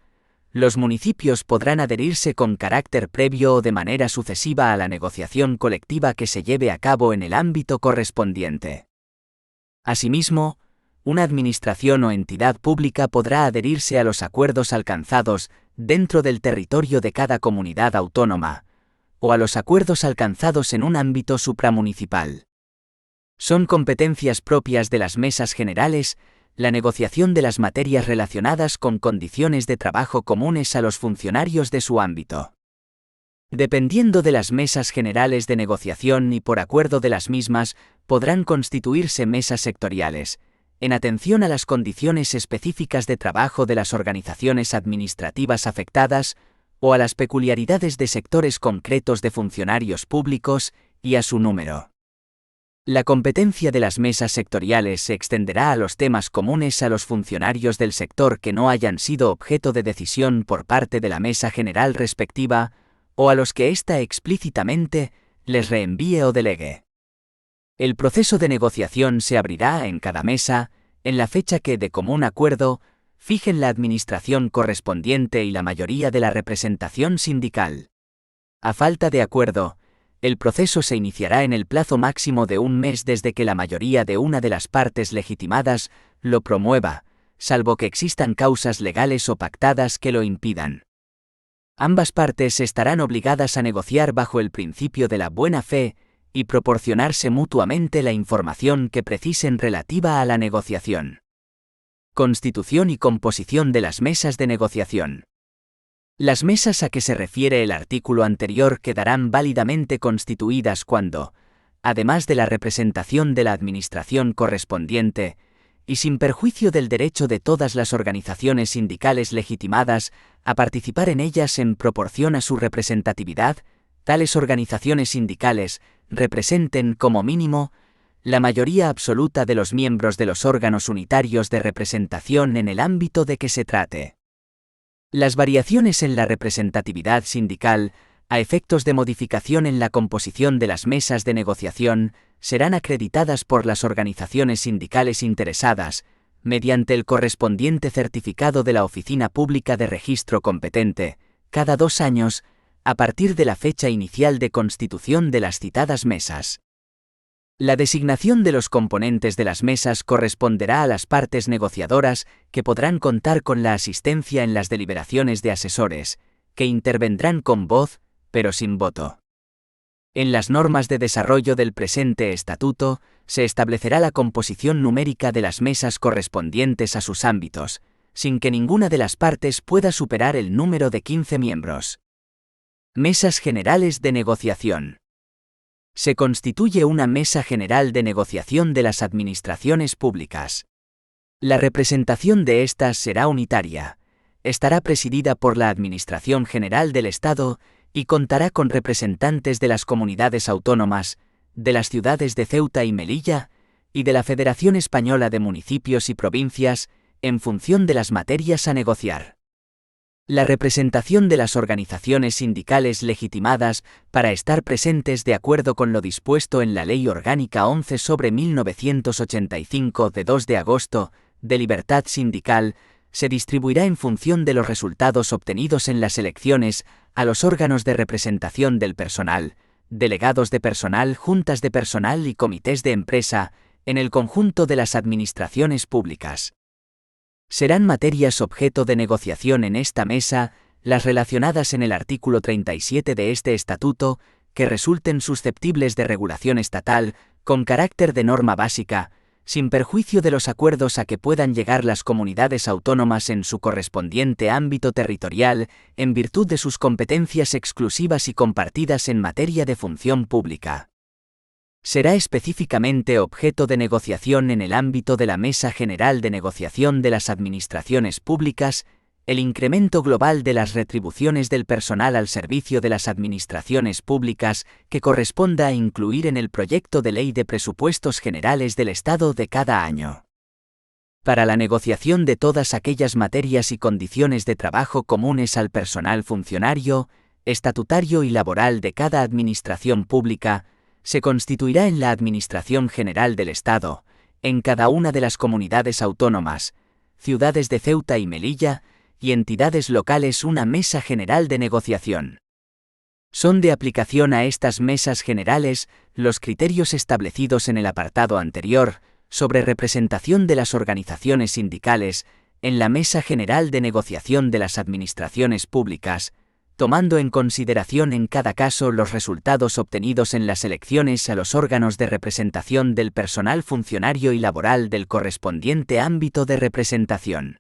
los municipios podrán adherirse con carácter previo o de manera sucesiva a la negociación colectiva que se lleve a cabo en el ámbito correspondiente. Asimismo, una administración o entidad pública podrá adherirse a los acuerdos alcanzados dentro del territorio de cada comunidad autónoma, o a los acuerdos alcanzados en un ámbito supramunicipal. Son competencias propias de las mesas generales la negociación de las materias relacionadas con condiciones de trabajo comunes a los funcionarios de su ámbito. Dependiendo de las mesas generales de negociación y por acuerdo de las mismas, podrán constituirse mesas sectoriales, en atención a las condiciones específicas de trabajo de las organizaciones administrativas afectadas o a las peculiaridades de sectores concretos de funcionarios públicos y a su número. La competencia de las mesas sectoriales se extenderá a los temas comunes a los funcionarios del sector que no hayan sido objeto de decisión por parte de la mesa general respectiva, o a los que ésta explícitamente les reenvíe o delegue. El proceso de negociación se abrirá en cada mesa, en la fecha que, de común acuerdo, fijen la administración correspondiente y la mayoría de la representación sindical. A falta de acuerdo, el proceso se iniciará en el plazo máximo de un mes desde que la mayoría de una de las partes legitimadas lo promueva, salvo que existan causas legales o pactadas que lo impidan. Ambas partes estarán obligadas a negociar bajo el principio de la buena fe y proporcionarse mutuamente la información que precisen relativa a la negociación. Constitución y composición de las mesas de negociación. Las mesas a que se refiere el artículo anterior quedarán válidamente constituidas cuando, además de la representación de la administración correspondiente, y sin perjuicio del derecho de todas las organizaciones sindicales legitimadas a participar en ellas en proporción a su representatividad, tales organizaciones sindicales representen, como mínimo, la mayoría absoluta de los miembros de los órganos unitarios de representación en el ámbito de que se trate. Las variaciones en la representatividad sindical, a efectos de modificación en la composición de las mesas de negociación, serán acreditadas por las organizaciones sindicales interesadas, mediante el correspondiente certificado de la Oficina Pública de Registro competente, cada 2 años, a partir de la fecha inicial de constitución de las citadas mesas. La designación de los componentes de las mesas corresponderá a las partes negociadoras, que podrán contar con la asistencia en las deliberaciones de asesores, que intervendrán con voz, pero sin voto. En las normas de desarrollo del presente estatuto, se establecerá la composición numérica de las mesas correspondientes a sus ámbitos, sin que ninguna de las partes pueda superar el número de 15 miembros. Mesas generales de negociación. Se constituye una mesa general de negociación de las administraciones públicas. La representación de estas será unitaria, estará presidida por la Administración General del Estado y contará con representantes de las comunidades autónomas, de las ciudades de Ceuta y Melilla, y de la Federación Española de Municipios y Provincias, en función de las materias a negociar. La representación de las organizaciones sindicales legitimadas para estar presentes de acuerdo con lo dispuesto en la Ley Orgánica 11/1985 de 2 de agosto, de libertad sindical, se distribuirá en función de los resultados obtenidos en las elecciones a los órganos de representación del personal, delegados de personal, juntas de personal y comités de empresa, en el conjunto de las administraciones públicas. Serán materias objeto de negociación en esta mesa las relacionadas en el artículo 37 de este estatuto, que resulten susceptibles de regulación estatal, con carácter de norma básica, sin perjuicio de los acuerdos a que puedan llegar las comunidades autónomas en su correspondiente ámbito territorial, en virtud de sus competencias exclusivas y compartidas en materia de función pública. Será específicamente objeto de negociación en el ámbito de la Mesa General de Negociación de las Administraciones Públicas, el incremento global de las retribuciones del personal al servicio de las administraciones públicas que corresponda a incluir en el proyecto de ley de presupuestos generales del Estado de cada año. Para la negociación de todas aquellas materias y condiciones de trabajo comunes al personal funcionario, estatutario y laboral de cada administración pública, se constituirá en la Administración General del Estado, en cada una de las comunidades autónomas, ciudades de Ceuta y Melilla, y entidades locales una mesa general de negociación. Son de aplicación a estas mesas generales los criterios establecidos en el apartado anterior sobre representación de las organizaciones sindicales en la Mesa General de Negociación de las Administraciones Públicas, tomando en consideración en cada caso los resultados obtenidos en las elecciones a los órganos de representación del personal funcionario y laboral del correspondiente ámbito de representación.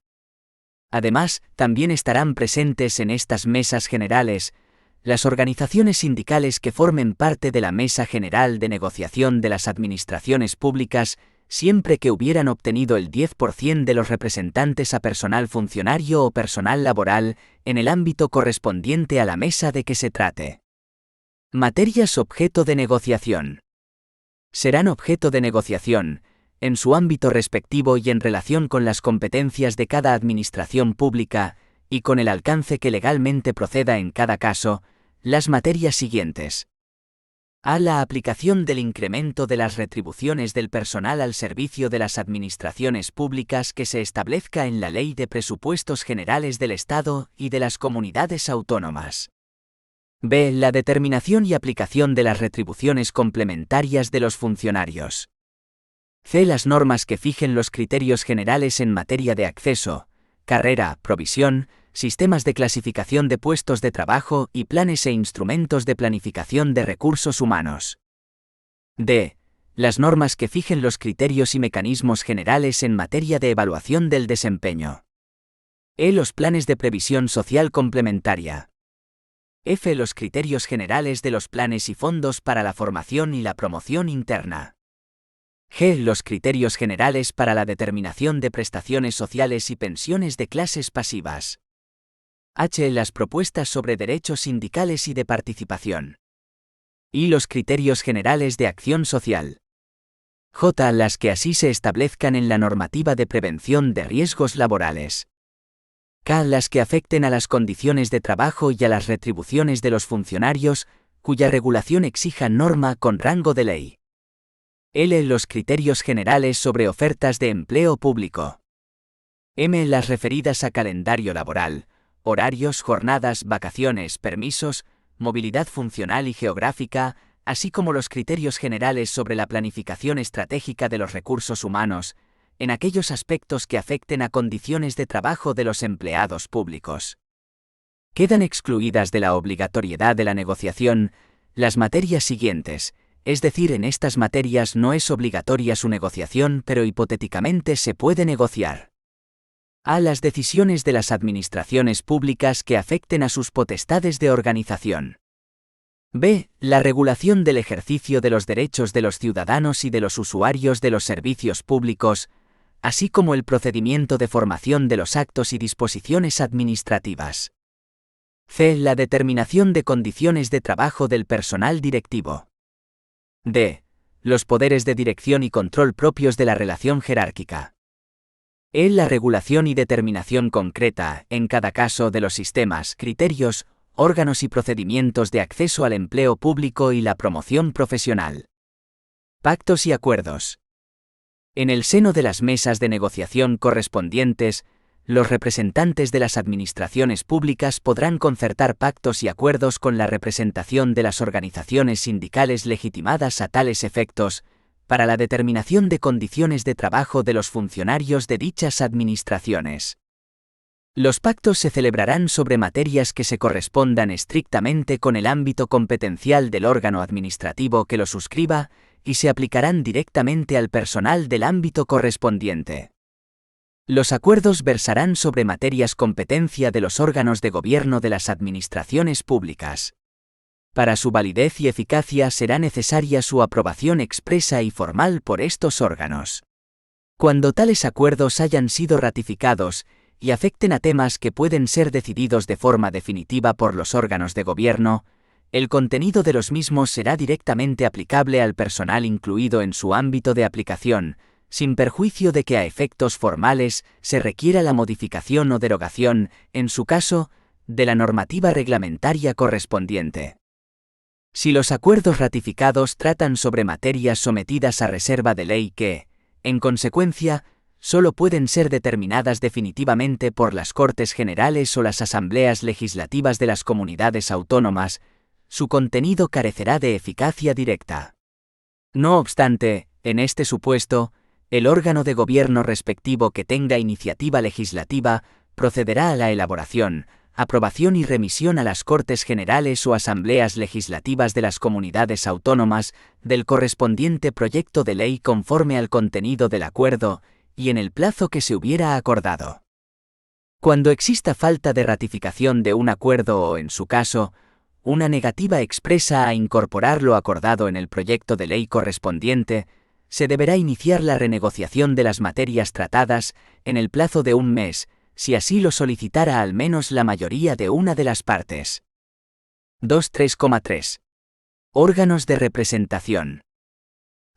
Además, también estarán presentes en estas mesas generales las organizaciones sindicales que formen parte de la Mesa General de Negociación de las Administraciones Públicas, siempre que hubieran obtenido el 10% de los representantes a personal funcionario o personal laboral en el ámbito correspondiente a la mesa de que se trate. Materias objeto de negociación. Serán objeto de negociación, en su ámbito respectivo y en relación con las competencias de cada administración pública, y con el alcance que legalmente proceda en cada caso, las materias siguientes. A. La aplicación del incremento de las retribuciones del personal al servicio de las administraciones públicas que se establezca en la Ley de Presupuestos Generales del Estado y de las Comunidades Autónomas. B. La determinación y aplicación de las retribuciones complementarias de los funcionarios. C. Las normas que fijen los criterios generales en materia de acceso, carrera, provisión, sistemas de clasificación de puestos de trabajo y planes e instrumentos de planificación de recursos humanos. D. Las normas que fijen los criterios y mecanismos generales en materia de evaluación del desempeño. E. Los planes de previsión social complementaria. F. Los criterios generales de los planes y fondos para la formación y la promoción interna. G. Los criterios generales para la determinación de prestaciones sociales y pensiones de clases pasivas. H. Las propuestas sobre derechos sindicales y de participación. I. Los criterios generales de acción social. J. Las que así se establezcan en la normativa de prevención de riesgos laborales. K. Las que afecten a las condiciones de trabajo y a las retribuciones de los funcionarios, cuya regulación exija norma con rango de ley. L. Los criterios generales sobre ofertas de empleo público. M. Las referidas a calendario laboral, horarios, jornadas, vacaciones, permisos, movilidad funcional y geográfica, así como los criterios generales sobre la planificación estratégica de los recursos humanos, en aquellos aspectos que afecten a condiciones de trabajo de los empleados públicos. Quedan excluidas de la obligatoriedad de la negociación las materias siguientes. Es decir, en estas materias no es obligatoria su negociación, pero hipotéticamente se puede negociar. A. Las decisiones de las administraciones públicas que afecten a sus potestades de organización. B. La regulación del ejercicio de los derechos de los ciudadanos y de los usuarios de los servicios públicos, así como el procedimiento de formación de los actos y disposiciones administrativas. C. La determinación de condiciones de trabajo del personal directivo. D. Los poderes de dirección y control propios de la relación jerárquica. E. La regulación y determinación concreta, en cada caso, de los sistemas, criterios, órganos y procedimientos de acceso al empleo público y la promoción profesional. Pactos y acuerdos. En el seno de las mesas de negociación correspondientes, los representantes de las administraciones públicas podrán concertar pactos y acuerdos con la representación de las organizaciones sindicales legitimadas a tales efectos, para la determinación de condiciones de trabajo de los funcionarios de dichas administraciones. Los pactos se celebrarán sobre materias que se correspondan estrictamente con el ámbito competencial del órgano administrativo que lo suscriba, y se aplicarán directamente al personal del ámbito correspondiente. Los acuerdos versarán sobre materias competencia de los órganos de gobierno de las administraciones públicas. Para su validez y eficacia será necesaria su aprobación expresa y formal por estos órganos. Cuando tales acuerdos hayan sido ratificados y afecten a temas que pueden ser decididos de forma definitiva por los órganos de gobierno, el contenido de los mismos será directamente aplicable al personal incluido en su ámbito de aplicación, sin perjuicio de que a efectos formales se requiera la modificación o derogación, en su caso, de la normativa reglamentaria correspondiente. Si los acuerdos ratificados tratan sobre materias sometidas a reserva de ley que, en consecuencia, solo pueden ser determinadas definitivamente por las Cortes Generales o las Asambleas Legislativas de las comunidades autónomas, su contenido carecerá de eficacia directa. No obstante, en este supuesto, el órgano de gobierno respectivo que tenga iniciativa legislativa procederá a la elaboración, aprobación y remisión a las Cortes Generales o Asambleas Legislativas de las comunidades autónomas del correspondiente proyecto de ley conforme al contenido del acuerdo y en el plazo que se hubiera acordado. Cuando exista falta de ratificación de un acuerdo o, en su caso, una negativa expresa a incorporar lo acordado en el proyecto de ley correspondiente, se deberá iniciar la renegociación de las materias tratadas en el plazo de un mes, si así lo solicitara al menos la mayoría de una de las partes. 2.3.3. Órganos de representación.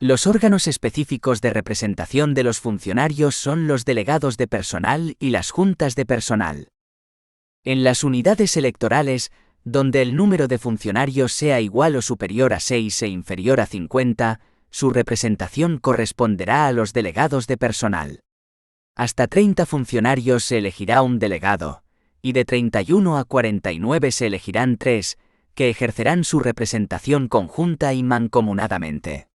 Los órganos específicos de representación de los funcionarios son los delegados de personal y las juntas de personal. En las unidades electorales, donde el número de funcionarios sea igual o superior a 6 e inferior a 50, su representación corresponderá a los delegados de personal. Hasta 30 funcionarios se elegirá un delegado, y de 31 a 49 se elegirán 3, que ejercerán su representación conjunta y mancomunadamente.